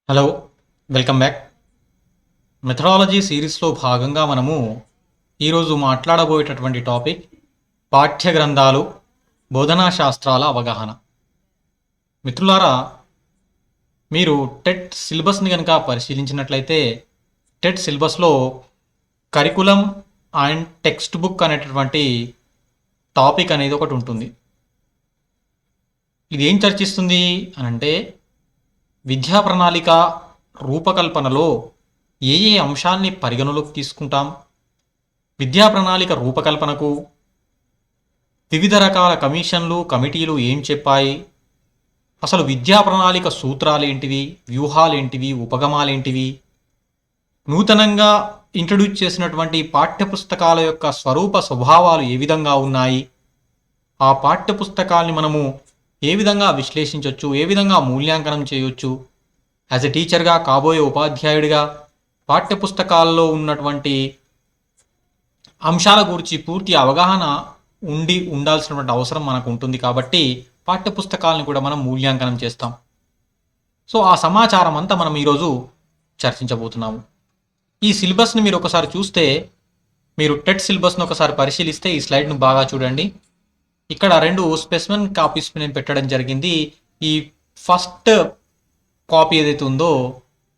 Hello, welcome back. Methodology సిరీస్లో భాగంగా మనము ఈరోజు మాట్లాడబోయేటటువంటి టాపిక్ పాఠ్య గ్రంథాలు, బోధనా శాస్త్రాల అవగాహన. మిత్రులారా, మీరు టెట్ సిలబస్ని కనుక పరిశీలించినట్లయితే టెట్ సిలబస్లో కరికులం అండ్ టెక్స్ట్ బుక్ అనేటటువంటి టాపిక్ అనేది ఒకటి ఉంటుంది. ఇది ఏం చర్చిస్తుంది అని అంటే, విద్యా ప్రణాళిక రూపకల్పనలో ఏ ఏ అంశాన్ని పరిగణలోకి తీసుకుంటాం, విద్యా ప్రణాళిక రూపకల్పనకు వివిధ రకాల కమిషన్లు కమిటీలు ఏం చెప్పాయి, అసలు విద్యా ప్రణాళిక సూత్రాలేంటివి, వ్యూహాలేంటివి, ఉపగమాలేంటివి, నూతనంగా ఇంట్రడ్యూస్ చేసినటువంటి పాఠ్యపుస్తకాల యొక్క స్వరూప స్వభావాలు ఏ విధంగా ఉన్నాయి, ఆ పాఠ్యపుస్తకాల్ని మనము ఏ విధంగా విశ్లేషించవచ్చు, ఏ విధంగా మూల్యాంకనం చేయొచ్చు, యాజ్ ఎ టీచర్గా, కాబోయే ఉపాధ్యాయుడిగా పాఠ్యపుస్తకాల్లో ఉన్నటువంటి అంశాల గురించి పూర్తి అవగాహన ఉండాల్సినటువంటి అవసరం మనకు ఉంటుంది. కాబట్టి పాఠ్యపుస్తకాలను కూడా మనం మూల్యాంకనం చేస్తాం. సో ఆ సమాచారం అంతా మనం ఈరోజు చర్చించబోతున్నాము. ఈ సిలబస్ని మీరు ఒకసారి చూస్తే, మీరు టెట్ సిలబస్ను ఒకసారి పరిశీలిస్తే ఈ స్లైడ్ను బాగా చూడండి. ఇక్కడ 2 స్పెసిమెన్ కాపీస్ నేను పెట్టడం జరిగింది. ఈ ఫస్ట్ కాపీ ఏదైతే ఉందో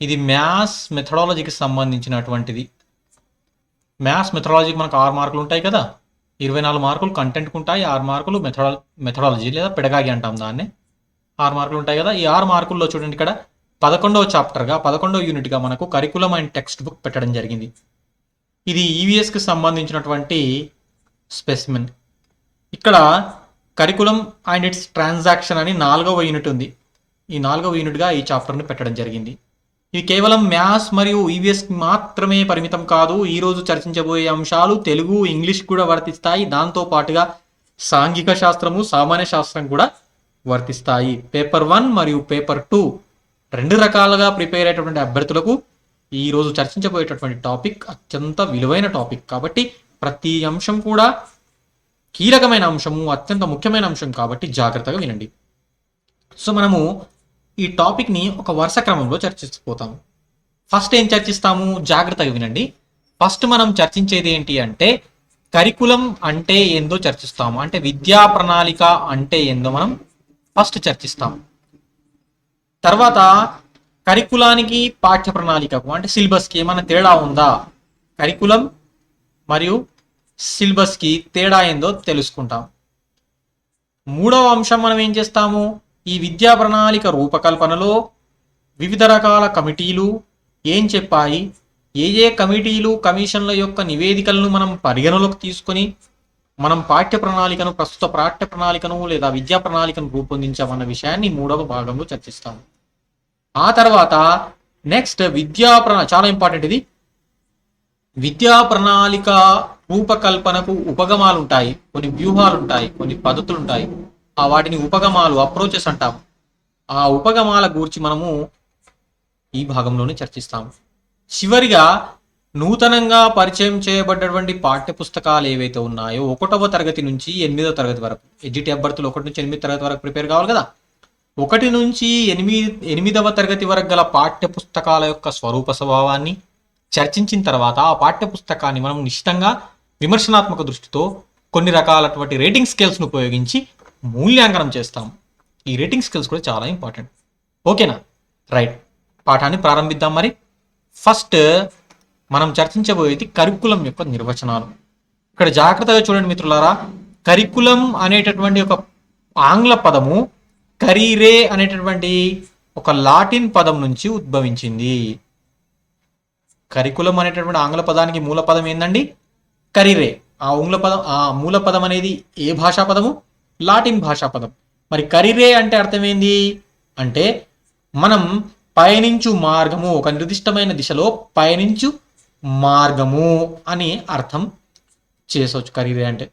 ఇది మ్యాథ్స్ మెథడాలజీకి సంబంధించినటువంటిది. మ్యాథ్స్ మెథడాలజీకి మనకు 6 మార్కులు ఉంటాయి కదా. 24 మార్కులు కంటెంట్కి ఉంటాయి, 6 మార్కులు మెథడాలజీ లేదా పెడగాగి అంటాం దాన్ని. 6 మార్కులు ఉంటాయి కదా. ఈ 6 మార్కుల్లో చూడండి, ఇక్కడ 11వ చాప్టర్గా 11వ యూనిట్గా మనకు కరికులం అండ్ టెక్స్ట్ బుక్ పెట్టడం జరిగింది. ఇది ఈవీఎస్కి సంబంధించినటువంటి స్పెసిమెన్. ఇక్కడ కరికులం అండ్ ఇట్స్ ట్రాన్సాక్షన్ అని 4వ యూనిట్ ఉంది. ఈ 4వ యూనిట్గా ఈ చాప్టర్ని పెట్టడం జరిగింది. ఇది కేవలం మ్యాథ్స్ మరియు ఈవీఎస్కి మాత్రమే పరిమితం కాదు. ఈరోజు చర్చించబోయే అంశాలు తెలుగు, ఇంగ్లీష్ కూడా వర్తిస్తాయి. దాంతో పాటుగా సాంఘిక శాస్త్రము, సామాన్య శాస్త్రం కూడా వర్తిస్తాయి. పేపర్ 1 మరియు పేపర్ 2 2 రకాలుగా ప్రిపేర్ అయ్యేటటువంటి అభ్యర్థులకు ఈరోజు చర్చించబోయేటటువంటి టాపిక్ అత్యంత విలువైన టాపిక్. కాబట్టి ప్రతి అంశం కూడా కీలకమైన అంశము, అత్యంత ముఖ్యమైన అంశం. కాబట్టి జాగ్రత్తగా వినండి. సో మనము ఈ టాపిక్ని ఒక వరుస క్రమంలో చర్చిస్తాము. ఫస్ట్ ఏం చర్చిస్తాము, జాగ్రత్తగా వినండి. ఫస్ట్ మనం చర్చించేది ఏంటి అంటే, కరికులం అంటే ఏందో చర్చిస్తాము. అంటే విద్యా ప్రణాళిక అంటే ఏందో మనం ఫస్ట్ చర్చిస్తాము. తర్వాత కరికులానికి పాఠ్య ప్రణాళికకు అంటే సిలబస్కి ఏమైనా తేడా ఉందా, కరికులం మరియు సిలబస్కి తేడా ఏందో తెలుసుకుంటాం. 3వ అంశం మనం ఏం చేస్తాము, ఈ విద్యా ప్రణాళిక రూపకల్పనలో వివిధ రకాల కమిటీలు ఏం చెప్పాయి, ఏ కమిటీలు కమిషన్ల యొక్క నివేదికలను మనం పరిగణలోకి తీసుకొని మనం ప్రస్తుత పాఠ్య ప్రణాళికను లేదా విద్యా ప్రణాళికను రూపొందించామన్న విషయాన్ని 3వ భాగంలో చర్చిస్తాము. ఆ తర్వాత నెక్స్ట్ చాలా ఇంపార్టెంట్ ఇది, విద్యా ప్రణాళిక రూపకల్పనకు ఉపగమాలు ఉంటాయి, కొన్ని వ్యూహాలు ఉంటాయి, కొన్ని పద్ధతులు ఉంటాయి. వాటిని ఉపగమాలు, అప్రోచెస్ అంటాం. ఆ ఉపగమాల గురించి మనము ఈ భాగంలోనే చర్చిస్తాము. చివరిగా నూతనంగా పరిచయం చేయబడ్డటువంటి పాఠ్య పుస్తకాలు ఏవైతే ఉన్నాయో 1వ తరగతి నుంచి 8వ తరగతి వరకు, ఎడ్జిటి అభ్యర్థులు 1 నుంచి 8 తరగతి వరకు ప్రిపేర్ కావాలి కదా. 1 నుంచి 8వ తరగతి వరకు గల పాఠ్య పుస్తకాల యొక్క స్వరూప స్వభావాన్ని చర్చించిన తర్వాత ఆ పాఠ్య పుస్తకాన్ని మనం నిశ్చితంగా విమర్శనాత్మక దృష్టితో కొన్ని రకాలటువంటి రేటింగ్ స్కేల్స్ను ఉపయోగించి మూల్యాంకనం చేస్తాం. ఈ రేటింగ్ స్కేల్స్ కూడా చాలా ఇంపార్టెంట్. ఓకేనా, రైట్. పాఠాన్ని ప్రారంభిద్దాం. మరి ఫస్ట్ మనం చర్చించబోయేది కరికులం యొక్క నిర్వచనాలు. ఇక్కడ జాగ్రత్తగా చూడండి మిత్రులారా, కరికులం అనేటటువంటి ఒక ఆంగ్ల పదము కరీరే అనేటటువంటి ఒక లాటిన్ పదం నుంచి ఉద్భవించింది. కరికులం అనేటటువంటి ఆంగ్ల పదానికి మూల పదం ఏందండి, కరీరే. ఆ మూల పదం అనేది ఏ భాషా పదము, లాటిన్ భాషా పదం. మరి కరీరే అంటే అర్థమైంది అంటే మనం పయనించు మార్గము, ఒక నిర్దిష్టమైన దిశలో పయనించు మార్గము అని అర్థం చేసవచ్చు. కరీరే అంటే,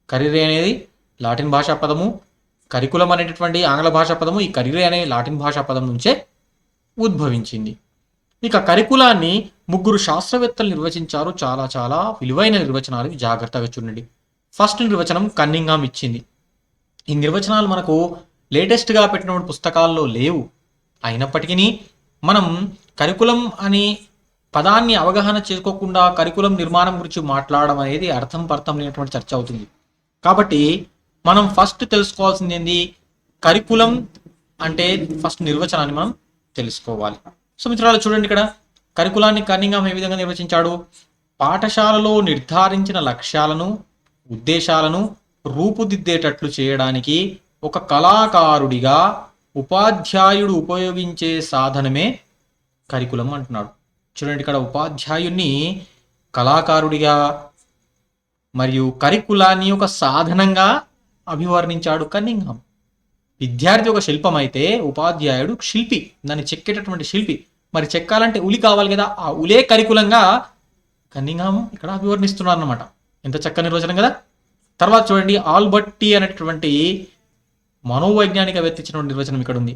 కరీరే అనేది లాటిన్ భాషా పదము, కరికులం అనేటటువంటి ఆంగ్ల భాషా పదము ఈ కరీరే అనే లాటిన్ భాషా పదం నుంచే ఉద్భవించింది. ఇక కరికులాన్ని 3 శాస్త్రవేత్తలు నిర్వచించారు. చాలా చాలా విలువైన నిర్వచనాలు, జాగ్రత్తగా చూడండి. ఫస్ట్ నిర్వచనం కన్నింగ్హామ్ ఇచ్చింది. ఈ నిర్వచనాలు మనకు లేటెస్ట్గా పెట్టినటువంటి పుస్తకాల్లో లేవు. అయినప్పటికీ మనం కరికులం అని పదాన్ని అవగాహన చేసుకోకుండా కరికులం నిర్మాణం గురించి మాట్లాడడం అనేది అర్థం పర్థం లేనటువంటి చర్చ అవుతుంది. కాబట్టి మనం ఫస్ట్ తెలుసుకోవాల్సింది ఏంది, కరికులం అంటే ఫస్ట్ నిర్వచనాన్ని మనం తెలుసుకోవాలి. సో మిత్రులారా చూడండి, ఇక్కడ కరికులాన్ని కన్నింగ్హామ్ ఏ విధంగా నిర్వచించాడు, పాఠశాలలో నిర్ధారించిన లక్ష్యాలను ఉద్దేశాలను రూపుదిద్దేటట్లు చేయడానికి ఒక కళాకారుడిగా ఉపాధ్యాయుడు ఉపయోగించే సాధనమే కరికులం అంటున్నాడు. చూడండి, ఇక్కడ ఉపాధ్యాయుడిని కళాకారుడిగా మరియు కరికులాన్ని ఒక సాధనంగా అభివర్ణించాడు కన్నింగ్హామ్. విద్యార్థి ఒక శిల్పం అయితే ఉపాధ్యాయుడు శిల్పి, దాన్ని చెక్కేటటువంటి శిల్పి. మరి చెక్కాలంటే ఉలి కావాలి కదా, ఆ ఉలే కరికులంగా కన్నింగ్హామ్ ఇక్కడ అభివర్ణిస్తున్నారు అన్నమాట. ఎంత చక్కని నిర్వచనం కదా. తర్వాత చూడండి, ఆల్బర్టీ అనేటటువంటి మనోవైజ్ఞానికవేత్త ఇచ్చిన నిర్వచనం ఇక్కడ ఉంది.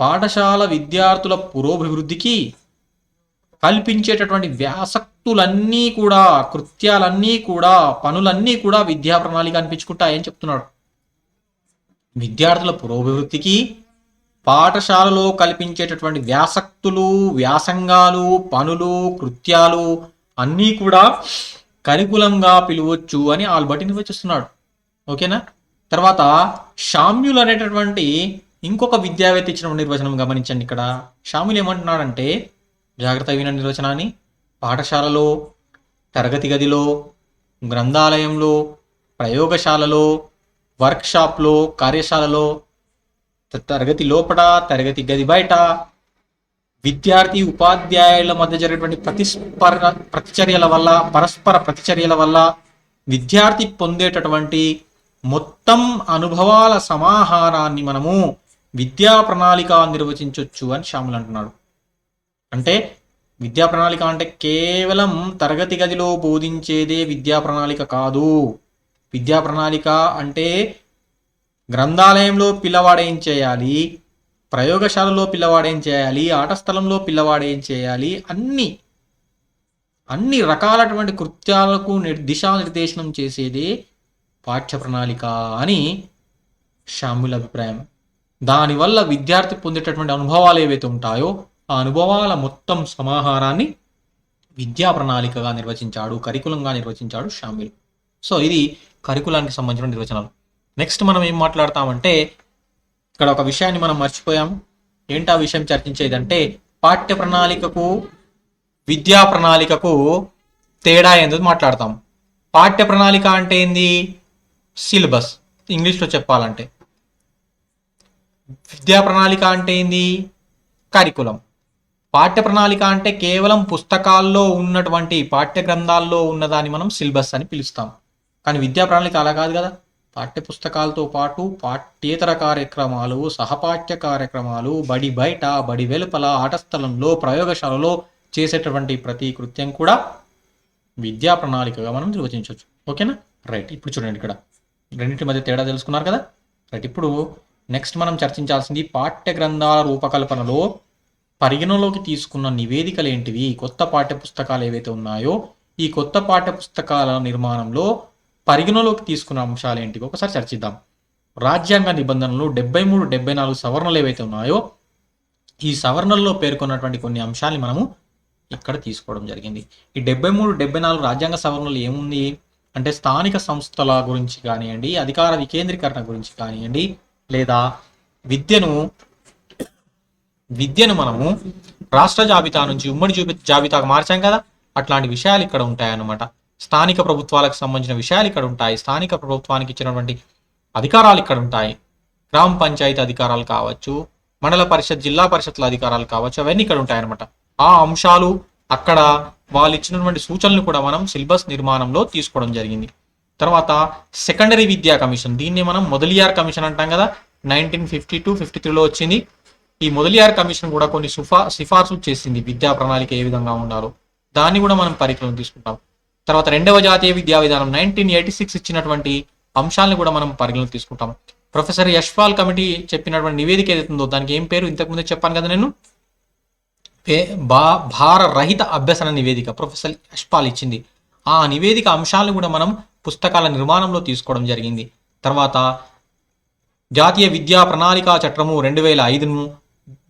పాఠశాల విద్యార్థుల పురోభివృద్ధికి కల్పించేటటువంటి వ్యాసక్తులన్నీ కూడా, కృత్యాలన్నీ కూడా, పనులన్నీ కూడా విద్యా ప్రణాళిక అనిపించుకుంటాయని చెప్తున్నాడు. విద్యార్థుల పురోభివృద్ధికి పాఠశాలలో కల్పించేటటువంటి వ్యాసక్తులు, వ్యాసంగాలు, పనులు, కృత్యాలు అన్నీ కూడా కరికులంగా పిలవచ్చు అని ఆల్బర్ట్ నిర్వచిస్తున్నాడు. ఓకేనా. తర్వాత షామ్యుల్ అనేటటువంటి ఇంకొక విద్యావేత్త ఇచ్చిన నిర్వచనం గమనించండి. ఇక్కడ షామ్యుల్ ఏమంటున్నాడంటే, జాగ్రత్త విన నిర్వచనాన్ని, పాఠశాలలో, తరగతి గదిలో, గ్రంథాలయంలో, ప్రయోగశాలలో, వర్క్షాప్లో, కార్యశాలలో, తరగతి లోపల, తరగతి గది బయట విద్యార్థి ఉపాధ్యాయుల మధ్య జరిగేటువంటి పరస్పర ప్రతిచర్యల వల్ల విద్యార్థి పొందేటటువంటి మొత్తం అనుభవాల సమాహారాన్ని మనము విద్యా ప్రణాళిక నిర్వచించవచ్చు అని షాముల్ అంటున్నాడు. అంటే విద్యా ప్రణాళిక అంటే కేవలం తరగతి గదిలో బోధించేదే విద్యా ప్రణాళిక కాదు. విద్యా ప్రణాళిక అంటే గ్రంథాలయంలో పిల్లవాడేం చేయాలి, ప్రయోగశాలలో పిల్లవాడేం చేయాలి, ఆట స్థలంలో పిల్లవాడేం చేయాలి, అన్ని రకాలటువంటి కృత్యాలకు దిశానిర్దేశనం చేసేదే పాఠ్య ప్రణాళిక అని షామ్యుల్ అభిప్రాయం. దానివల్ల విద్యార్థి పొందేటటువంటి అనుభవాలు ఏవైతే ఉంటాయో ఆ అనుభవాల మొత్తం సమాహారాన్ని విద్యా ప్రణాళికగా నిర్వచించాడు, కరికులంగా నిర్వచించాడు షామ్యుల్. సో ఇది కరికులానికి సంబంధించిన నిర్వచనాలు. నెక్స్ట్ మనం ఏం మాట్లాడతామంటే, ఇక్కడ ఒక విషయాన్ని మనం మర్చిపోయాం. ఏంటి ఆ విషయం చర్చించేదంటే, పాఠ్య ప్రణాళికకు విద్యా ప్రణాళికకు తేడా ఏందో మాట్లాడతాం. పాఠ్య ప్రణాళిక అంటే ఏంది, సిలబస్ ఇంగ్లీష్లో చెప్పాలంటే. విద్యా ప్రణాళిక అంటే ఏంది, కరికులం. పాఠ్య ప్రణాళిక అంటే కేవలం పుస్తకాల్లో ఉన్నటువంటి పాఠ్య గ్రంథాల్లో ఉన్నదాన్ని మనం సిలబస్ అని పిలుస్తాం. కానీ విద్యా ప్రణాళిక అలా కాదు కదా. పాఠ్య పుస్తకాలతో పాటు పాఠ్యేతర కార్యక్రమాలు, సహపాఠ్య కార్యక్రమాలు, బడి బయట, బడి వెలుపల, ఆట స్థలంలో, ప్రయోగశాలలో చేసేటటువంటి ప్రతి కృత్యం కూడా విద్యా ప్రణాళికగా మనం నిర్వచించవచ్చు. ఓకేనా. రైట్. ఇప్పుడు చూడండి, ఇక్కడ రెండింటి మధ్య తేడా తెలుసుకున్నారు కదా. రైట్. ఇప్పుడు నెక్స్ట్ మనం చర్చించాల్సింది పాఠ్య గ్రంథాల రూపకల్పనలో పరిగణలోకి తీసుకున్న నివేదికలు ఏంటివి, కొత్త పాఠ్య పుస్తకాలు ఏవైతే ఉన్నాయో ఈ కొత్త పాఠ్య పుస్తకాల నిర్మాణంలో పరిగణలోకి తీసుకున్న అంశాలు ఏంటివి ఒకసారి చర్చిద్దాం. రాజ్యాంగ నిబంధనలు 73, 74 సవరణలు ఏవైతే ఉన్నాయో ఈ సవరణల్లో పేర్కొన్నటువంటి కొన్ని అంశాలని మనము ఇక్కడ తీసుకోవడం జరిగింది. ఈ 73, 74 రాజ్యాంగ సవరణలు ఏముంది అంటే, స్థానిక సంస్థల గురించి కానివ్వండి, అధికార వికేంద్రీకరణ గురించి కానివ్వండి, లేదా విద్యను మనము రాష్ట్ర జాబితా నుంచి ఉమ్మడి జాబితాకు మార్చాం కదా, అట్లాంటి విషయాలు ఇక్కడ ఉంటాయన్నమాట. స్థానిక ప్రభుత్వాలకు సంబంధించిన విషయాలు ఇక్కడ ఉంటాయి. స్థానిక ప్రభుత్వానికి ఇచ్చినటువంటి అధికారాలు ఇక్కడ ఉంటాయి. గ్రామ పంచాయతీ అధికారాలు కావచ్చు, మండల పరిషత్, జిల్లా పరిషత్ల అధికారాలు కావచ్చు, అవన్నీ ఇక్కడ ఉంటాయన్నమాట. ఆ అంశాలు అక్కడ వాళ్ళు ఇచ్చినటువంటి సూచనలు కూడా మనం సిలబస్ నిర్మాణంలో తీసుకోవడం జరిగింది. తర్వాత సెకండరీ విద్యా కమిషన్, దీన్ని మనం మొదలియార్ కమిషన్ అంటాం కదా, 1952-53లో వచ్చింది. ఈ మొదలియార్ కమిషన్ కూడా కొన్ని సిఫార్సులు చేసింది విద్యా ప్రణాళిక ఏ విధంగా ఉండాలో, దాన్ని కూడా మనం పరిగణలోకి తీసుకుంటాం. తర్వాత రెండవ జాతీయ విద్యా విధానం 1986 ఇచ్చినటువంటి అంశాలను కూడా మనం పరిగణలోకి తీసుకుంటాం. ప్రొఫెసర్ యశ్పాల్ కమిటీ చెప్పినటువంటి నివేదిక ఏదైతుందో దానికి ఏం పేరు, ఇంతకుముందే చెప్పాను కదా నేను, భార రహిత అభ్యసన నివేదిక ప్రొఫెసర్ యశ్పాల్ ఇచ్చింది. ఆ నివేదిక అంశాలను కూడా మనం పుస్తకాల నిర్మాణంలో తీసుకోవడం జరిగింది. తర్వాత జాతీయ విద్యా ప్రణాళిక చట్టము 2005ను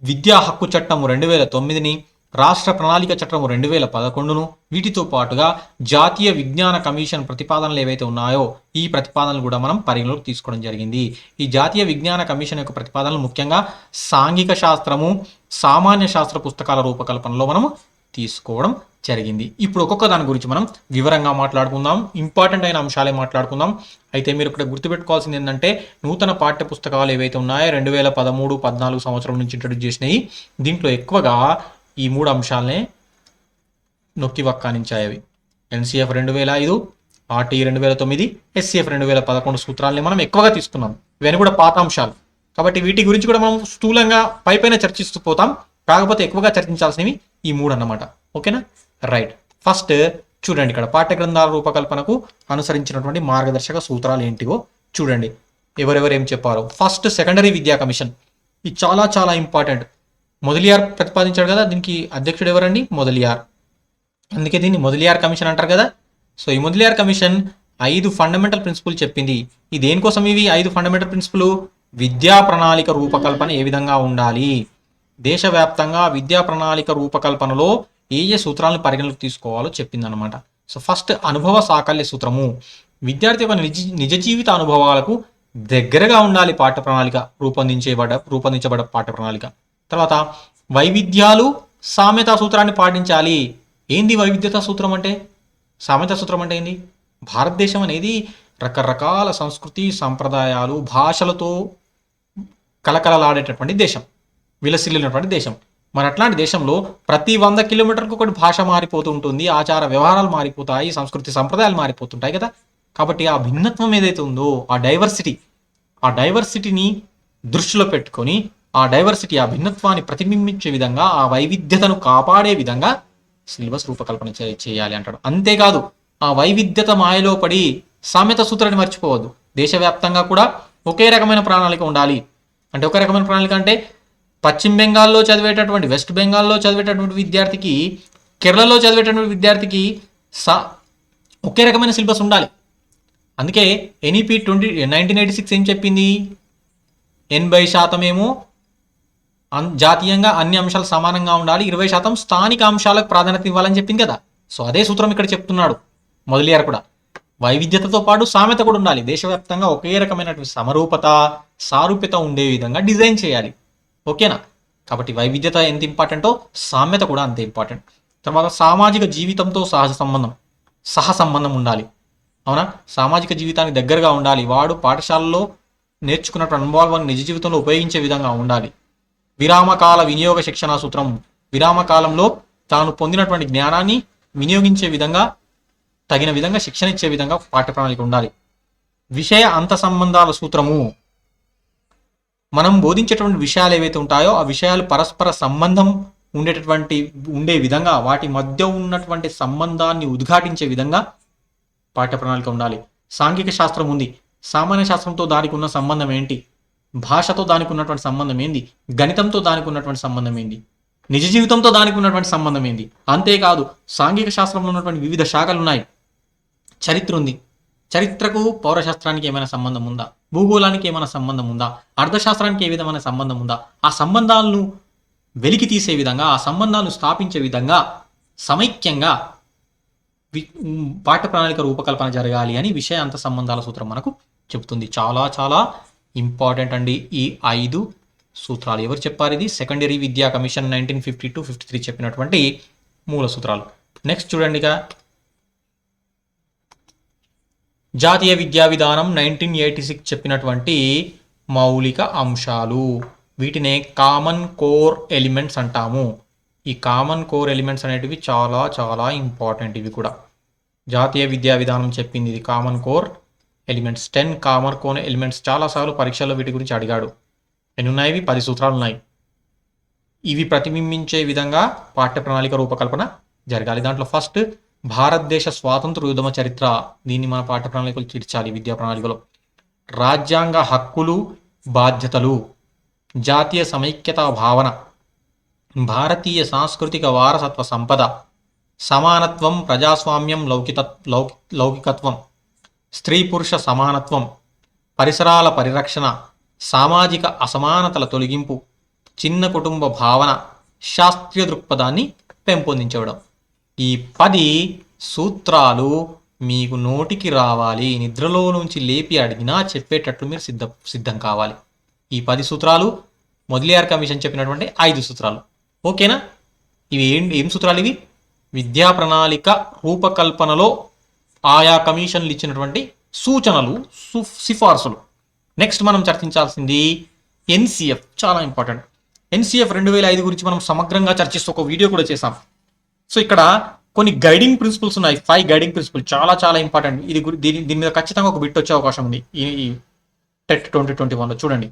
విద్యా హక్కు చట్టం 2009ని, రాష్ట్ర ప్రణాళిక చట్టం 2011ను, వీటితో పాటుగా జాతీయ విజ్ఞాన కమిషన్ ప్రతిపాదనలు ఏవైతే ఉన్నాయో ఈ ప్రతిపాదనలు కూడా మనం పరిగణలోకి తీసుకోవడం జరిగింది. ఈ జాతీయ విజ్ఞాన కమిషన్ యొక్క ప్రతిపాదనలు ముఖ్యంగా సాంఘిక శాస్త్రము, సామాన్య శాస్త్ర పుస్తకాల రూపకల్పనలో మనము తీసుకోవడం జరిగింది. ఇప్పుడు ఒక్కొక్క దాని గురించి మనం వివరంగా మాట్లాడుకుందాం. ఇంపార్టెంట్ అయిన అంశాలే మాట్లాడుకుందాం. అయితే మీరు ఇక్కడ గుర్తుపెట్టుకోవాల్సింది ఏంటంటే, నూతన పాఠ్య పుస్తకాలు ఏవైతే ఉన్నాయో 2013-14 సంవత్సరం నుంచి ఇంట్రడ్యూస్ చేసినాయి. దీంట్లో ఎక్కువగా ఈ 3 అంశాలనే నొక్కి వక్కానించాయి. ఎన్సీఎఫ్ 2005, ఆర్టీ 2009, ఎస్సీఎఫ్ 2011 సూత్రాలని మనం ఎక్కువగా తీసుకున్నాం. ఇవన్నీ కూడా పాత అంశాలు కాబట్టి వీటి గురించి కూడా మనం స్థూలంగా పైపైన చర్చిస్తూ పోతాం. కాకపోతే ఎక్కువగా చర్చించాల్సినవి ఈ 3 అన్నమాట. ఓకేనా? రైట్. ఫస్ట్ చూడండి, ఇక్కడ పాఠ్య గ్రంథాల రూపకల్పనకు అనుసరించినటువంటి మార్గదర్శక సూత్రాలు ఏంటివో చూడండి. ఎవరెవరు ఏం చెప్పారో. ఫస్ట్ సెకండరీ విద్యా కమిషన్. ఇది చాలా చాలా ఇంపార్టెంట్. మొదలియార్ ప్రతిపాదించాడు కదా, దీనికి అధ్యక్షుడు ఎవరండి? మొదలియార్. అందుకే దీన్ని మొదలియార్ కమిషన్ అంటారు కదా. సో ఈ మొదలియార్ కమిషన్ 5 ఫండమెంటల్ ప్రిన్సిపుల్ చెప్పింది. ఈ దేనికోసం ఇవి 5 ఫండమెంటల్ ప్రిన్సిపుల్? విద్యా ప్రణాళిక రూపకల్పన ఏ విధంగా ఉండాలి, దేశవ్యాప్తంగా విద్యా ప్రణాళిక రూపకల్పనలో ఏ ఏ సూత్రాలను పరిగణలోకి తీసుకోవాలో చెప్పిందనమాట. సో ఫస్ట్ అనుభవ సాకల్య సూత్రము. విద్యార్థి యొక్క నిజ జీవిత అనుభవాలకు దగ్గరగా ఉండాలి పాఠ్య ప్రణాళిక రూపొందించబడ్డ పాఠ్య ప్రణాళిక. తర్వాత వైవిధ్యాలు సామ్యతా సూత్రాన్ని పాటించాలి. ఏంది వైవిధ్యత సూత్రం అంటే? సామ్యతా సూత్రం అంటే ఏంది? భారతదేశం అనేది రకరకాల సంస్కృతి, సంప్రదాయాలు, భాషలతో కలకలలాడేటటువంటి దేశం, విలసిల్లినటువంటి దేశం. మరి అట్లాంటి దేశంలో ప్రతి 100 కిలోమీటర్లకు ఒకటి భాష మారిపోతూ ఉంటుంది, ఆచార వ్యవహారాలు మారిపోతాయి, సంస్కృతి సంప్రదాయాలు మారిపోతుంటాయి కదా. కాబట్టి ఆ భిన్నత్వం ఏదైతే ఉందో, ఆ డైవర్సిటీని దృష్టిలో పెట్టుకొని ఆ భిన్నత్వాన్ని ప్రతిబింబించే విధంగా, ఆ వైవిధ్యతను కాపాడే విధంగా సిలబస్ రూపకల్పన చేయాలి అంటాడు. అంతేకాదు ఆ వైవిధ్యత మాయలో పడి సామ్యత సూత్రాన్ని మర్చిపోవద్దు. దేశవ్యాప్తంగా కూడా ఒకే రకమైన ప్రణాళిక ఉండాలి. అంటే ఒకే రకమైన ప్రణాళిక అంటే పశ్చిమ బెంగాల్లో చదివేటటువంటి, వెస్ట్ బెంగాల్లో చదివేటటువంటి విద్యార్థికి, కేరళలో చదివేటటువంటి విద్యార్థికి ఒకే రకమైన సిలబస్ ఉండాలి. అందుకే ఎన్ఈపి 1986 ఏం చెప్పింది? 80% ఏమో జాతీయంగా అన్ని అంశాలు సమానంగా ఉండాలి, 20% స్థానిక అంశాలకు ప్రాధాన్యత ఇవ్వాలని చెప్పింది కదా. సో అదే సూత్రం ఇక్కడ చెప్తున్నాడు మొదలియార్ కూడా. వైవిధ్యతతో పాటు సామ్యత కూడా ఉండాలి. దేశవ్యాప్తంగా ఒకే రకమైనటువంటి సమరూపత, సారూప్యత ఉండే విధంగా డిజైన్ చేయాలి. ఓకేనా? కాబట్టి వైవిధ్యత ఎంత ఇంపార్టెంటో సామ్యత కూడా అంతే ఇంపార్టెంట్. తర్వాత సామాజిక జీవితంతో సహసంబంధం ఉండాలి. అవునా? సామాజిక జీవితానికి దగ్గరగా ఉండాలి. వాడు పాఠశాలలో నేర్చుకున్నటువంటి అనుభవాలను నిజ జీవితంలో ఉపయోగించే విధంగా ఉండాలి. విరామకాల వినియోగ శిక్షణ సూత్రం. విరామకాలంలో తాను పొందినటువంటి జ్ఞానాన్ని వినియోగించే విధంగా, తగిన విధంగా శిక్షణ ఇచ్చే విధంగా పాఠ్య ప్రణాళిక ఉండాలి. విషయ అంత సంబంధాల సూత్రము. మనం బోధించేటువంటి విషయాలు ఏవైతే ఉంటాయో ఆ విషయాలు పరస్పర సంబంధం ఉండే విధంగా, వాటి మధ్య ఉన్నటువంటి సంబంధాన్ని ఉద్ఘాటించే విధంగా పాఠ్య ప్రణాళిక ఉండాలి. సాంఘిక శాస్త్రం ఉంది. సామాన్య శాస్త్రంతో దానికి ఉన్న సంబంధం ఏంటి, భాషతో దానికి ఉన్నటువంటి సంబంధం ఏంది, గణితంతో దానికి ఉన్నటువంటి సంబంధం ఏంది, నిజ జీవితంతో దానికి ఉన్నటువంటి సంబంధం ఏంది. అంతేకాదు సాంఘిక శాస్త్రంలో ఉన్నటువంటి వివిధ శాఖలు ఉన్నాయి. చరిత్ర ఉంది. చరిత్రకు పౌరశాస్త్రానికి ఏమైనా సంబంధం ఉందా, భూగోళానికి ఏమైనా సంబంధం ఉందా, అర్థశాస్త్రానికి ఏ విధమైన సంబంధం ఉందా, ఆ సంబంధాలను వెలికి తీసే విధంగా, ఆ సంబంధాలను స్థాపించే విధంగా సమైక్యంగా పాఠ్య ప్రణాళిక రూపకల్పన జరగాలి అని విషయ అంత సంబంధాల సూత్రం మనకు చెబుతుంది. చాలా చాలా ఇంపార్టెంట్ అండి ఈ 5 సూత్రాలు. ఎవరు చెప్పారు ఇది? సెకండరీ విద్యా కమిషన్ 1952-53 చెప్పినటువంటి మూల సూత్రాలు. నెక్స్ట్ చూడండి, జాతీయ విద్యా విధానం 1986 చెప్పినటువంటి మౌలిక అంశాలు. వీటినే కామన్ కోర్ ఎలిమెంట్స్ అంటాము. ఈ కామన్ కోర్ ఎలిమెంట్స్ అనేటివి చాలా చాలా ఇంపార్టెంట్. ఇవి కూడా జాతీయ విద్యా విధానం చెప్పింది. ఇది common core elements. 10 common core elements. చాలాసార్లు పరీక్షల్లో వీటి గురించి అడిగాడు. ఎన్ని ఉన్నాయి? 10 సూత్రాలు ఉన్నాయి. ఇవి ప్రతిబింబించే విధంగా పాఠ్య ప్రణాళిక రూపకల్పన జరగాలి. దాంట్లో ఫస్ట్ భారతదేశ స్వాతంత్ర ఉద్యమ చరిత్ర. దీన్ని మన పాఠ్య ప్రణాళికలు తీర్చాలి. విద్యా ప్రణాళికలో రాజ్యాంగ హక్కులు, బాధ్యతలు, జాతీయ సమైక్యతా భావన, భారతీయ సాంస్కృతిక వారసత్వ సంపద, సమానత్వం, ప్రజాస్వామ్యం, లౌకికత్వం, స్త్రీ పురుష సమానత్వం, పరిసరాల పరిరక్షణ, సామాజిక అసమానతల తొలగింపు, చిన్న కుటుంబ భావన, శాస్త్రీయ దృక్పథాన్ని పెంపొందించడం. ఈ 10 సూత్రాలు మీకు నోటికి రావాలి. నిద్రలో నుంచి లేపి అడిగినా చెప్పేటట్లు మీరు సిద్ధం కావాలి. ఈ 10 సూత్రాలు మొదలియార్ కమిషన్ చెప్పినటువంటి 5 సూత్రాలు. ఓకేనా? ఇవి ఏం సూత్రాలు? ఇవి విద్యా ప్రణాళిక రూపకల్పనలో ఆయా కమిషన్లు ఇచ్చినటువంటి సూచనలు, సిఫార్సులు. నెక్స్ట్ మనం చర్చించాల్సింది ఎన్సిఎఫ్. చాలా ఇంపార్టెంట్. ఎన్సిఎఫ్ 2005 గురించి మనం సమగ్రంగా చర్చిస్తూ ఒక వీడియో కూడా చేసాం. సో ఇక్కడ కొన్ని గైడింగ్ ప్రిన్సిపల్స్ ఉన్నాయి. 5 గైడింగ్ ప్రిన్సిపల్ చాలా చాలా ఇంపార్టెంట్. దీని మీద ఖచ్చితంగా ఒక బిట్ వచ్చే అవకాశం ఉంది ఈ టెట్ 2021లో. చూడండి,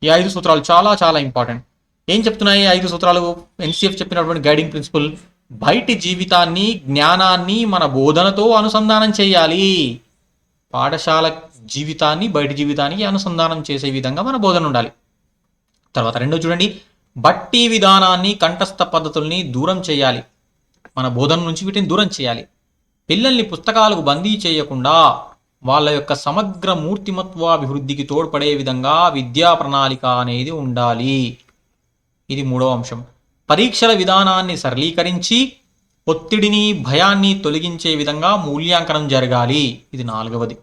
ఈ 5 సూత్రాలు చాలా చాలా ఇంపార్టెంట్. ఏం చెప్తున్నాయి 5 సూత్రాలు? ఎన్సిఎఫ్ చెప్పినటువంటి గైడింగ్ ప్రిన్సిపల్, బయటి జీవితాన్ని, జ్ఞానాన్ని మన బోధనతో అనుసంధానం చేయాలి. పాఠశాల జీవితాన్ని బయటి జీవితానికి అనుసంధానం చేసే విధంగా మన బోధన ఉండాలి. తర్వాత రెండో చూడండి, బట్టి విధానాన్ని, కంఠస్థ పద్ధతుల్ని దూరం చేయాలి. మన బోధన నుంచి వీటిని దూరం చేయాలి. పిల్లల్ని పుస్తకాలకు బందీ చేయకుండా వాళ్ళ యొక్క సమగ్ర మూర్తిమత్వాభివృద్ధికి తోడ్పడే విధంగా విద్యా ప్రణాళిక అనేది ఉండాలి. ఇది మూడవ అంశం. పరీక్షల విధానాన్ని సరళీకరించి ఒత్తిడిని, భయాన్ని తొలగించే విధంగా మూల్యాంకనం జరగాలి. ఇది 4వది.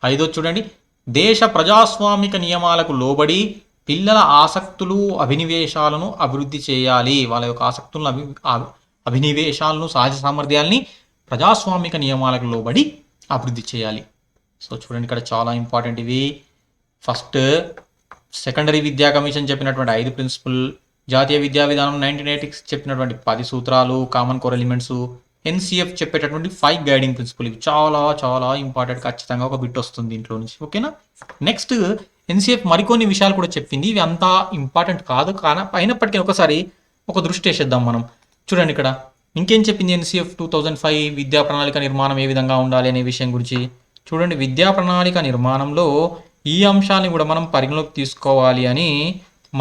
5వ చూడండి, దేశ ప్రజాస్వామిక నియమాలకు లోబడి పిల్లల ఆసక్తులు, అభినివేశాలను అభివృద్ధి చేయాలి. వాళ్ళ యొక్క ఆసక్తులను, అభినివేశాలను, సహజ సామర్థ్యాల్ని ప్రజాస్వామిక నియమాలకు లోబడి అభివృద్ధి చేయాలి. సో చూడండి, ఇక్కడ చాలా ఇంపార్టెంట్ ఇవి. ఫస్ట్ సెకండరీ విద్యా కమిషన్ చెప్పినటువంటి 5 ప్రిన్సిపల్, జాతీయ విద్యా విధానం 1986 చెప్పినటువంటి 10 సూత్రాలు, కామన్ కోర్ ఎలిమెంట్స్, ఎన్సిఎఫ్ చెప్పేటటువంటి 5 గైడింగ్ ప్రిన్సిపల్. ఇవి చాలా చాలా ఇంపార్టెంట్. ఖచ్చితంగా ఒక బిట్ వస్తుంది ఇంట్లో నుంచి. ఓకేనా? నెక్స్ట్ ఎన్సిఎఫ్ మరికొన్ని విషయాలు కూడా చెప్పింది. ఇవి అంతా ఇంపార్టెంట్ కాదు, కానీ అయినప్పటికీ ఒకసారి ఒక దృష్టి వేసేద్దాం మనం. చూడండి, ఇక్కడ ఇంకేం చెప్పింది ఎన్సిఎఫ్ 2005 విద్యా ప్రణాళిక నిర్మాణం ఏ విధంగా ఉండాలి అనే విషయం గురించి. చూడండి, విద్యా ప్రణాళిక నిర్మాణంలో ఈ అంశాన్ని కూడా మనం పరిగణలోకి తీసుకోవాలి అని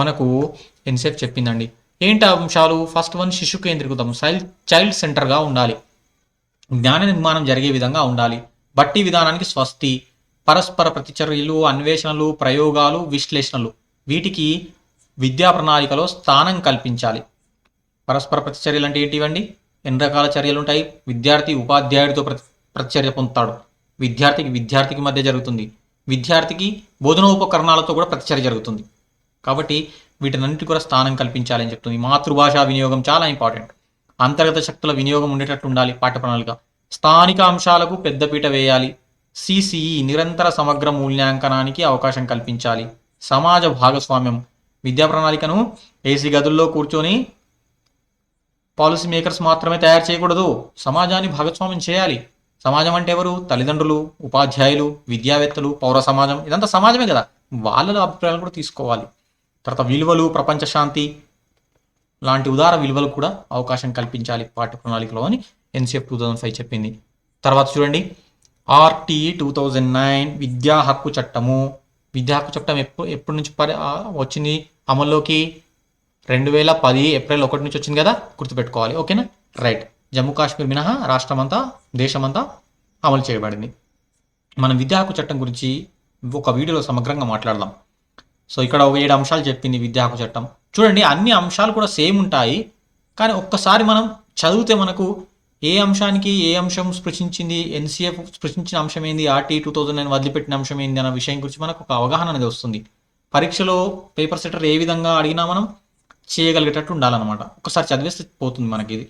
మనకు ఎన్సిఎఫ్ చెప్పిందండి. ఏంటి అంశాలు? ఫస్ట్ వన్, శిశు కేంద్రీకృతం, చైల్డ్ సెంటర్గా ఉండాలి. జ్ఞాన నిర్మాణం జరిగే విధంగా ఉండాలి. బట్టి విధానానికి స్వస్తి, పరస్పర ప్రతిచర్యలు, అన్వేషణలు, ప్రయోగాలు, విశ్లేషణలు, వీటికి విద్యా ప్రణాళికలో స్థానం కల్పించాలి. పరస్పర ప్రతిచర్యలు అంటే ఏంటివండి? ఎన్ని రకాల చర్యలు ఉంటాయి? విద్యార్థి ఉపాధ్యాయుడితో ప్రతిచర్య పొందుతాడు. విద్యార్థికి మధ్య జరుగుతుంది. విద్యార్థికి బోధనోపకరణాలతో కూడా ప్రతిచర్య జరుగుతుంది. కాబట్టి వీటినన్నిటి కూడా స్థానం కల్పించాలని చెప్తుంది. మాతృభాషా వినియోగం చాలా ఇంపార్టెంట్. అంతర్గత శక్తుల వినియోగం ఉండేటట్టు ఉండాలి పాఠ్య ప్రణాళిక. స్థానిక అంశాలకు పెద్దపీట వేయాలి. సిసిఈ నిరంతర సమగ్ర మూల్యాంకనానికి అవకాశం కల్పించాలి. సమాజ భాగస్వామ్యం, విద్యా ప్రణాళికను ఏసీ గదుల్లో కూర్చొని పాలసీ మేకర్స్ మాత్రమే తయారు చేయకూడదు. సమాజాన్ని భాగస్వామ్యం చేయాలి. సమాజం అంటే ఎవరు? తల్లిదండ్రులు, ఉపాధ్యాయులు, విద్యావేత్తలు, పౌర సమాజం. ఇదంతా సమాజమే కదా. వాళ్ళ అభిప్రాయాలు కూడా తీసుకోవాలి. తర్వాత విలువలు, ప్రపంచ శాంతి లాంటి ఉదార విలువలు కూడా అవకాశం కల్పించాలి పాఠ్య ప్రణాళికలో అని ఎన్సిఎఫ్ 2005 చెప్పింది. తర్వాత చూడండి, ఆర్టీఈ 2009 విద్యా హక్కు చట్టము. విద్యా హక్కు చట్టం ఎప్పటి నుంచి వచ్చింది అమల్లోకి? 2010 ఏప్రిల్ 1 నుంచి వచ్చింది కదా, గుర్తుపెట్టుకోవాలి. ఓకేనా? రైట్. జమ్మూ కాశ్మీర్ మినహా రాష్ట్రమంతా, దేశమంతా అమలు చేయబడింది. మనం విద్యా హక్కు చట్టం గురించి ఒక వీడియోలో సమగ్రంగా మాట్లాడదాం. సో ఇక్కడ 7 అంశాలు చెప్పింది విద్యా హక్కు చట్టం. చూడండి, అన్ని అంశాలు కూడా సేమ్ ఉంటాయి, కానీ ఒక్కసారి మనం చదివితే మనకు ఏ అంశానికి ఏ అంశం స్పృశించింది, ఎన్సిఎఫ్ స్పృశించిన అంశం ఏంది, ఆర్టీ 2009 వదిలిపెట్టిన అంశం ఏంది అన్న విషయం గురించి మనకు ఒక అవగాహన అనేది వస్తుంది. పరీక్షలో పేపర్ సెటర్ ఏ విధంగా అడిగినా మనం చేయగలిగేటట్టు ఉండాలన్నమాట. ఒకసారి చదివేస్తే పోతుంది మనకి ఇది.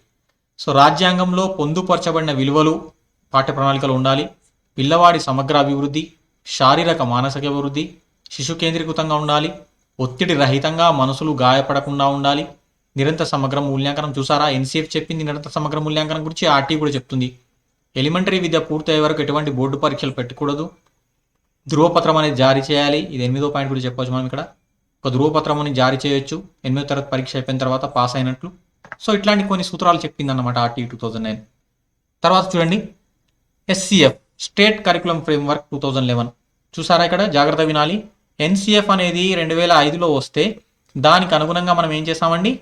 సో రాజ్యాంగంలో పొందుపరచబడిన విలువలు పాఠ్య ప్రణాళికలో ఉండాలి. పిల్లవాడి సమగ్ర అభివృద్ధి, శారీరక మానసిక అభివృద్ధి, శిశు కేంద్రీకృతంగా ఉండాలి. ఒత్తిడి రహితంగా, మనసులు గాయపడకుండా ఉండాలి. నిరంతర సమగ్ర మూల్యాంకనం. చూసారా, ఎన్సిఎఫ్ చెప్పింది నిరంతర సమగ్ర మూల్యాంకనం గురించి, ఆర్టీ కూడా చెప్తుంది. ఎలిమెంటరీ విద్య పూర్తయ్యే వరకు ఎటువంటి బోర్డు పరీక్షలు పెట్టకూడదు. ధృవపత్రం అనేది జారీ చేయాలి. ఇది 8వ పాయింట్ కూడా చెప్పవచ్చు మనం. ఇక్కడ ఒక ధృవపత్రం అని జారీ చేయొచ్చు 8వ తరగతి పరీక్ష అయిపోయిన తర్వాత పాస్ అయినట్లు. సో ఇట్లాంటి కొన్ని సూత్రాలు చెప్పింది అన్నమాట ఆర్టీ 2009. తర్వాత చూడండి, ఎస్సిఎఫ్ స్టేట్ కరికులం ఫ్రేమ్వర్క్ 2011. చూసారా, ఇక్కడ జాగ్రత్త వినాలి. ఎన్సిఎఫ్ అనేది 2005లో వస్తే దానికి అనుగుణంగా మనం ఏం చేసామండి?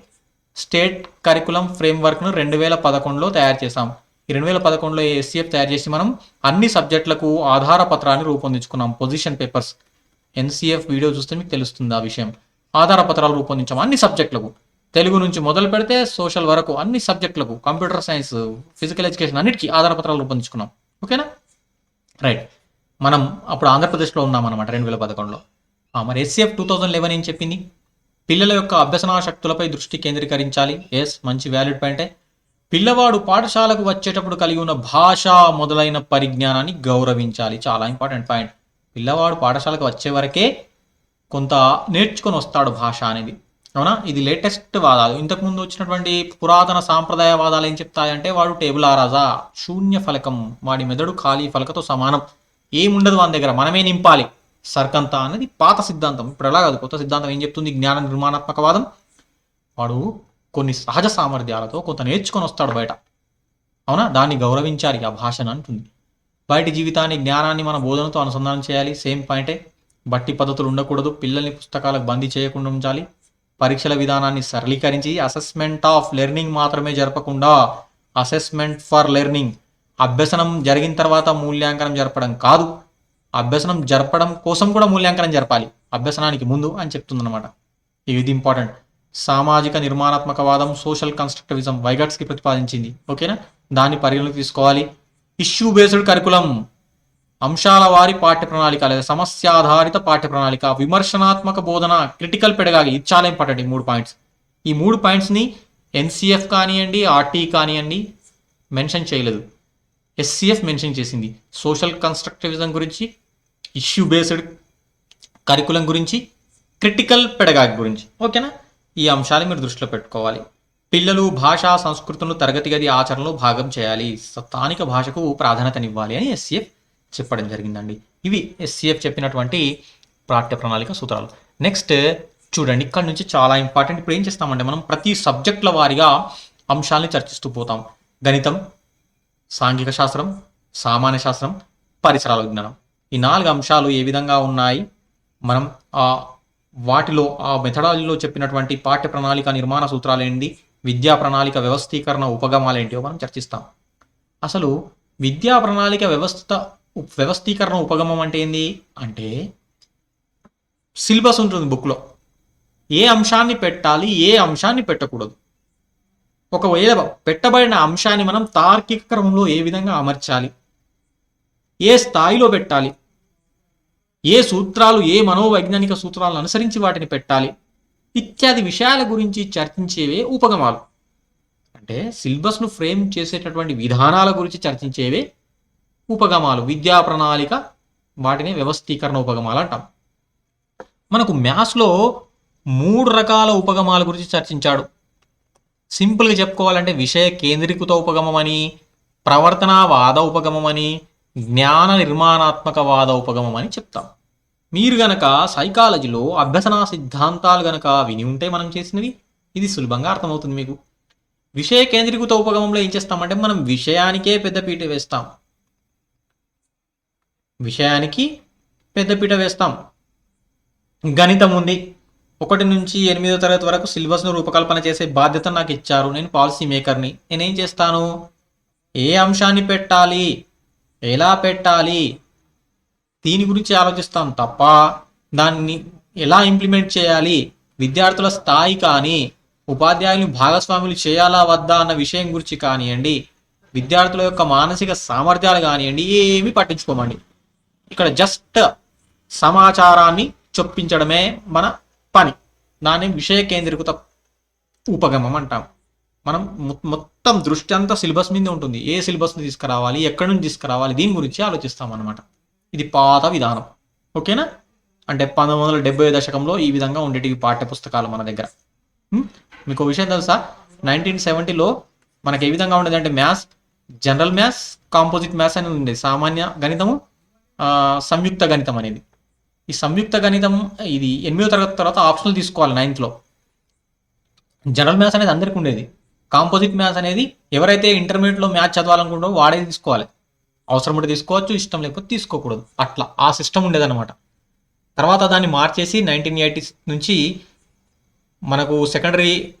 స్టేట్ కరికులం ఫ్రేమ్వర్క్ను 2011లో తయారు చేసాం. ఈ 2011లో ఎస్సిఎఫ్ తయారు చేసి మనం అన్ని సబ్జెక్టులకు ఆధార పత్రాన్ని రూపొందించుకున్నాం, పొజిషన్ పేపర్స్. ఎన్సిఎఫ్ వీడియో చూస్తే మీకు తెలుస్తుంది ఆ విషయం. ఆధారపత్రాలు రూపొందించాము అన్ని సబ్జెక్టులకు. తెలుగు నుంచి మొదలు పెడితే సోషల్ వరకు అన్ని సబ్జెక్టులకు, కంప్యూటర్ సైన్స్, ఫిజికల్ ఎడ్యుకేషన్ అన్నిటికీ ఆధారపత్రాలు రూపొందించుకున్నాం. ఓకేనా? రైట్. మనం అప్పుడు ఆంధ్రప్రదేశ్లో ఉన్నామన్నమాట 2011లో. మరి SCF 2011 ఏం చెప్పింది? పిల్లల యొక్క అభ్యసనా శక్తులపై దృష్టి కేంద్రీకరించాలి. ఎస్, మంచి వ్యాలిడ్ పాయింటే. పిల్లవాడు పాఠశాలకు వచ్చేటప్పుడు కలిగి ఉన్న భాష మొదలైన పరిజ్ఞానాన్ని గౌరవించాలి. చాలా ఇంపార్టెంట్ పాయింట్. పిల్లవాడు పాఠశాలకు వచ్చే వరకే కొంత నేర్చుకొని వస్తాడు భాష అనేది. అవునా? ఇది లేటెస్ట్ వాదాలు. ఇంతకుముందు వచ్చినటువంటి పురాతన సాంప్రదాయ వాదాలు ఏం చెప్తాయంటే వాడు టేబుల్ ఆరాజా, శూన్య ఫలకం, వాడి మెదడు ఖాళీ ఫలకతో సమానం, ఏముండదు వాని దగ్గర, మనమే నింపాలి సర్కంతా అనేది పాత సిద్ధాంతం. ఇప్పుడు ఎలా కాదు, కొత్త సిద్ధాంతం ఏం చెప్తుంది? జ్ఞాన నిర్మాణాత్మకవాదం. వాడు కొన్ని సహజ సామర్థ్యాలతో కొంత నేర్చుకొని వస్తాడు బయట. అవునా? దాన్ని గౌరవించాలి ఆ భాషను అంటుంది. బయటి జీవితాన్ని, జ్ఞానాన్ని మన బోధనతో అనుసంధానం చేయాలి. సేమ్ పాయింటే. బట్టి పద్ధతులు ఉండకూడదు. పిల్లల్ని పుస్తకాలకు బందీ చేయకుండా ఉంచాలి. పరీక్షల విధానాన్ని సరళీకరించి అసెస్మెంట్ ఆఫ్ లెర్నింగ్ మాత్రమే జరపకుండా అసెస్మెంట్ ఫర్ లెర్నింగ్, అభ్యసనం జరిగిన తర్వాత మూల్యాంకనం జరపడం కాదు, అభ్యసనం జరపడం కోసం కూడా మూల్యాంకనం జరపాలి అభ్యసనానికి ముందు అని చెప్తుందన్నమాట. ఇది ఇంపార్టెంట్. సామాజిక నిర్మాణాత్మకవాదం, సోషల్ కన్స్ట్రక్టివిజం వైగట్స్కి ప్రతిపాదించింది. ఓకేనా? దాన్ని పరిగణలోకి తీసుకోవాలి. ఇష్యూ బేస్డ్ కరికులం, అంశాల వారి పాఠ్య ప్రణాళిక లేదా సమస్యాధారిత పాఠ్య ప్రణాళిక, విమర్శనాత్మక బోధన, క్రిటికల్ పెడగాలి. ఇది చాలా ఇంపార్టెంట్. ఈ 3 పాయింట్స్. ఈ 3 పాయింట్స్ని NCF కానివ్వండి, RT కానివ్వండి మెన్షన్ చేయలేదు. SCF మెన్షన్ చేసింది. సోషల్ కన్స్ట్రక్టివిజం గురించి, ఇష్యూ బేస్డ్ కరికులం గురించి, క్రిటికల్ పెడగాగ్ గురించి. ఓకేనా? ఈ అంశాలు మీరు దృష్టిలో పెట్టుకోవాలి. పిల్లలు భాషా సంస్కృతులను తరగతి గది ఆచరణలో భాగం చేయాలి. స్థానిక భాషకు ప్రాధాన్యతనివ్వాలి అని SCF చెప్పడం జరిగిందండి. ఇవి SCF చెప్పినటువంటి పాఠ్య ప్రణాళిక సూత్రాలు. నెక్స్ట్ చూడండి, ఇక్కడ నుంచి చాలా ఇంపార్టెంట్. ఇప్పుడు ఏం చేస్తామంటే మనం ప్రతి సబ్జెక్టుల వారీగా అంశాలని చర్చిస్తూ పోతాం. గణితం, సాంఘిక శాస్త్రం, సామాన్య శాస్త్రం, పరిసరాల విజ్ఞానం. ఈ 4 అంశాలు ఏ విధంగా ఉన్నాయి, మనం వాటిలో ఆ మెథడాలజీలో చెప్పినటువంటి పాఠ్య ప్రణాళిక నిర్మాణ సూత్రాలు ఏంటి, విద్యా ప్రణాళిక వ్యవస్థీకరణ ఉపగమాలు ఏంటివో మనం చర్చిస్తాం. అసలు విద్యా ప్రణాళిక వ్యవస్థీకరణ ఉపగమం అంటే ఏంది అంటే సిలబస్ ఉంటుంది బుక్లో. ఏ అంశాన్ని పెట్టాలి, ఏ అంశాన్ని పెట్టకూడదు, ఒకవేళ పెట్టబడిన అంశాన్ని మనం తార్కిక క్రమంలో ఏ విధంగా అమర్చాలి, ఏ స్థాయిలో పెట్టాలి, ఏ సూత్రాలు, ఏ మనోవైజ్ఞానిక సూత్రాలను అనుసరించి వాటిని పెట్టాలి ఇత్యాది విషయాల గురించి చర్చించేవే ఉపగమాలు. అంటే సిలబస్ను ఫ్రేమ్ చేసేటటువంటి విధానాల గురించి చర్చించేవే ఉపగమాలు. విద్యా ప్రణాళిక వాటిని వ్యవస్థీకరణ ఉపగమాలు అంటాం. మనకు మ్యాథ్స్లో 3 రకాల ఉపగమాల గురించి చర్చించాడు. సింపుల్గా చెప్పుకోవాలంటే విషయ కేంద్రీకృత ఉపగమం అని, ప్రవర్తనావాద ఉపగమం అని, జ్ఞాన నిర్మాణాత్మకవాద ఉపగమం అని చెప్తాం. మీరు గనక సైకాలజీలో అభ్యసనా సిద్ధాంతాలు గనక విని ఉంటే మనం చేసినవి, ఇది సులభంగా అర్థమవుతుంది మీకు. విషయ కేంద్రీకృత ఉపగమంలో ఏం చేస్తామంటే మనం విషయానికే పెద్దపీట వేస్తాం. విషయానికి పెద్దపీట వేస్తాం. గణితం ఉంది, 1 నుంచి 8వ తరగతి వరకు సిలబస్ను రూపకల్పన చేసే బాధ్యత నాకు ఇచ్చారు. నేను పాలసీ మేకర్ని. నేనేం చేస్తాను, ఏ అంశాన్ని పెట్టాలి, ఎలా పెట్టాలి, దీని గురించి ఆలోచిస్తాను తప్ప దాన్ని ఎలా ఇంప్లిమెంట్ చేయాలి, విద్యార్థుల స్థాయి కానీ, ఉపాధ్యాయులు భాగస్వాములు చేయాలా వద్దా అన్న విషయం గురించి కానివ్వండి, విద్యార్థుల యొక్క మానసిక సామర్థ్యాలు కానివ్వండి, ఏమీ పట్టించుకోమండి. ఇక్కడ జస్ట్ సమాచారాన్ని చొప్పించడమే మన పని. దాన్ని విషయ కేంద్రీకృత ఉపగమం అంటాం. మనం మొత్తం దృష్టి అంతా సిలబస్ మీద ఉంటుంది. ఏ సిలబస్ని తీసుకురావాలి, ఎక్కడి నుంచి తీసుకురావాలి, దీని గురించి ఆలోచిస్తాం అన్నమాట. ఇది పాత విధానం. ఓకేనా? అంటే 1970 దశకంలో ఈ విధంగా ఉండేటివి పాఠ్య పుస్తకాలు మన దగ్గర. మీకు విషయం తెలుసా, 1970లో మనకి ఏ విధంగా ఉండేది అంటే maths, general maths, composite maths అనేది ఉండేది. సామాన్య గణితము, సంయుక్త గణితం అనేది. ఈ సంయుక్త గణితం ఇది 8వ తరగతి తర్వాత ఆప్షనల్ తీసుకోవాలి 9th. జనరల్ మ్యాథ్స్ అనేది అందరికీ ఉండేది. కాంపోజిట్ మ్యాథ్స్ అనేది ఎవరైతే ఇంటర్మీడియట్లో మ్యాథ్స్ చదవాలనుకుంటారో వాడే తీసుకోవాలి. అవసరం ఉంటే తీసుకోవచ్చు, ఇష్టం లేకపోతే తీసుకోకూడదు. అట్లా ఆ సిస్టమ్ ఉండేదన్నమాట. తర్వాత దాన్ని మార్చేసి 1980 నుంచి మనకు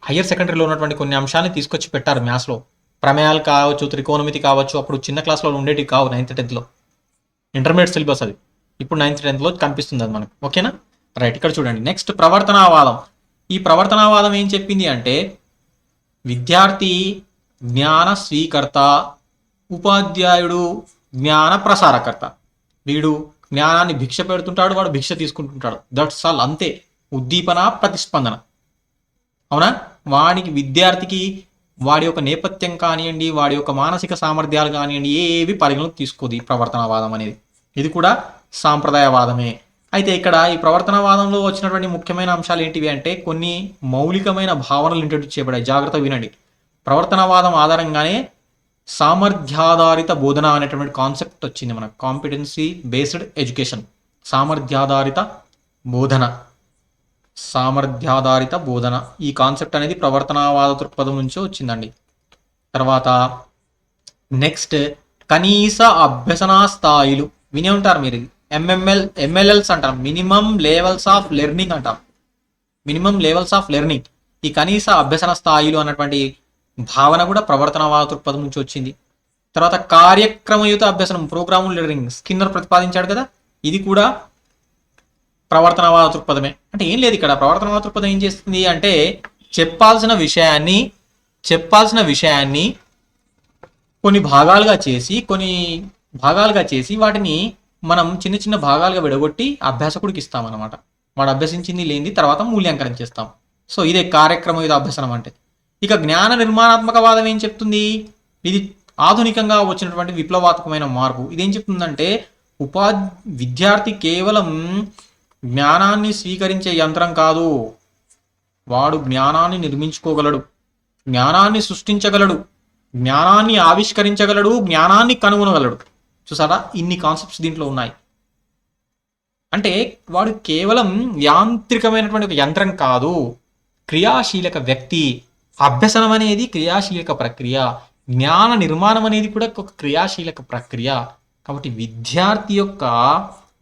హయ్యర్ సెకండరీలో ఉన్నటువంటి కొన్ని అంశాలని తీసుకొచ్చి పెట్టారు మ్యాథ్స్లో. ప్రమేయాలు కావచ్చు, త్రికోణమితి కావచ్చు. అప్పుడు చిన్న క్లాస్లో ఉండేటివి కావు 9th 10th ఇంటర్మీడియట్ సిలబస్ అది. ఇప్పుడు 9th 10th కనిపిస్తుంది అది మనకు. ఓకేనా? రైట్, ఇక్కడ చూడండి. నెక్స్ట్ ప్రవర్తనావాదం. ఈ ప్రవర్తనావాదం ఏం చెప్పింది అంటే విద్యార్థి జ్ఞాన స్వీకర్త, ఉపాధ్యాయుడు జ్ఞాన ప్రసారకర్త. వీడు జ్ఞానాన్ని భిక్ష పెడుతుంటాడు, వాడు భిక్ష తీసుకుంటుంటాడు. దట్స్ ఆల్, అంతే. ఉద్దీపన ప్రతిస్పందన. అవునా? వాడికి విద్యార్థికి వాడి యొక్క నేపథ్యం కానివ్వండి, వాడి యొక్క మానసిక సామర్థ్యాలు కానివ్వండి, ఏవి పరిగణలోకి తీసుకోదు ఈ ప్రవర్తనవాదం అనేది. ఇది కూడా సాంప్రదాయవాదమే. అయితే ఇక్కడ ఈ ప్రవర్తనవాదంలో వచ్చినటువంటి ముఖ్యమైన అంశాలు ఏంటివి అంటే కొన్ని మౌలికమైన భావనలు ఇంట్రడ్యూస్ చేయబడాయి. జాగ్రత్త వినండి. ప్రవర్తనవాదం ఆధారంగానే సామర్థ్యాధారిత బోధన అనేటువంటి కాన్సెప్ట్ వచ్చింది మనకు. కాంపిటెన్సీ బేస్డ్ ఎడ్యుకేషన్, సామర్థ్యాధారిత బోధన, సామర్థ్యాధారిత బోధన. ఈ కాన్సెప్ట్ అనేది ప్రవర్తనవాద దృక్పథం నుంచే వచ్చిందండి. తర్వాత నెక్స్ట్ కనీస అభ్యసనా స్థాయిలు. వినే ఉంటారు మీరు, ఎంఎల్ఎల్స్ అంటాం, మినిమం లెవెల్స్ ఆఫ్ లెర్నింగ్ అంటాం. Minimum levels of learning. ఈ కనీస అభ్యసన స్థాయిలు అన్నటువంటి భావన కూడా ప్రవర్తనవాద దృక్పథం నుంచి వచ్చింది. తర్వాత కార్యక్రమయుత అభ్యసనం, ప్రోగ్రామ్ లెర్నింగ్, స్కిన్నర్ ప్రతిపాదించాడు కదా, ఇది కూడా ప్రవర్తనవాద దృక్పథమే. అంటే ఏం లేదు, ఇక్కడ ప్రవర్తనవాద దృక్పథం ఏం చేస్తుంది అంటే చెప్పాల్సిన విషయాన్ని కొన్ని భాగాలుగా చేసి వాటిని మనం చిన్న చిన్న భాగాలుగా విడగొట్టి అభ్యాసకుడికి ఇస్తామన్నమాట. వాడు అభ్యసించింది లేనిది తర్వాత మూల్యాంకనం చేస్తాం. సో ఇదే కార్యక్రమయుత అభ్యసనం అంటే. ఇక జ్ఞాన నిర్మాణాత్మకవాదం ఏం చెప్తుంది? ఇది ఆధునికంగా వచ్చినటువంటి విప్లవాత్మకమైన మార్పు. ఇదేం చెప్తుందంటే విద్యార్థి కేవలం జ్ఞానాన్ని స్వీకరించే యంత్రం కాదు, వాడు జ్ఞానాన్ని నిర్మించుకోగలడు, జ్ఞానాన్ని సృష్టించగలడు, జ్ఞానాన్ని ఆవిష్కరించగలడు, జ్ఞానాన్ని కనుగొనగలడు. చూసారా, ఇన్ని కాన్సెప్ట్స్ దీంట్లో ఉన్నాయి. అంటే వాడు కేవలం యాంత్రికమైనటువంటి ఒక యంత్రం కాదు, క్రియాశీలక వ్యక్తి. అభ్యసనం అనేది క్రియాశీలక ప్రక్రియ, జ్ఞాన నిర్మాణం అనేది కూడా ఒక క్రియాశీలక ప్రక్రియ. కాబట్టి విద్యార్థి యొక్క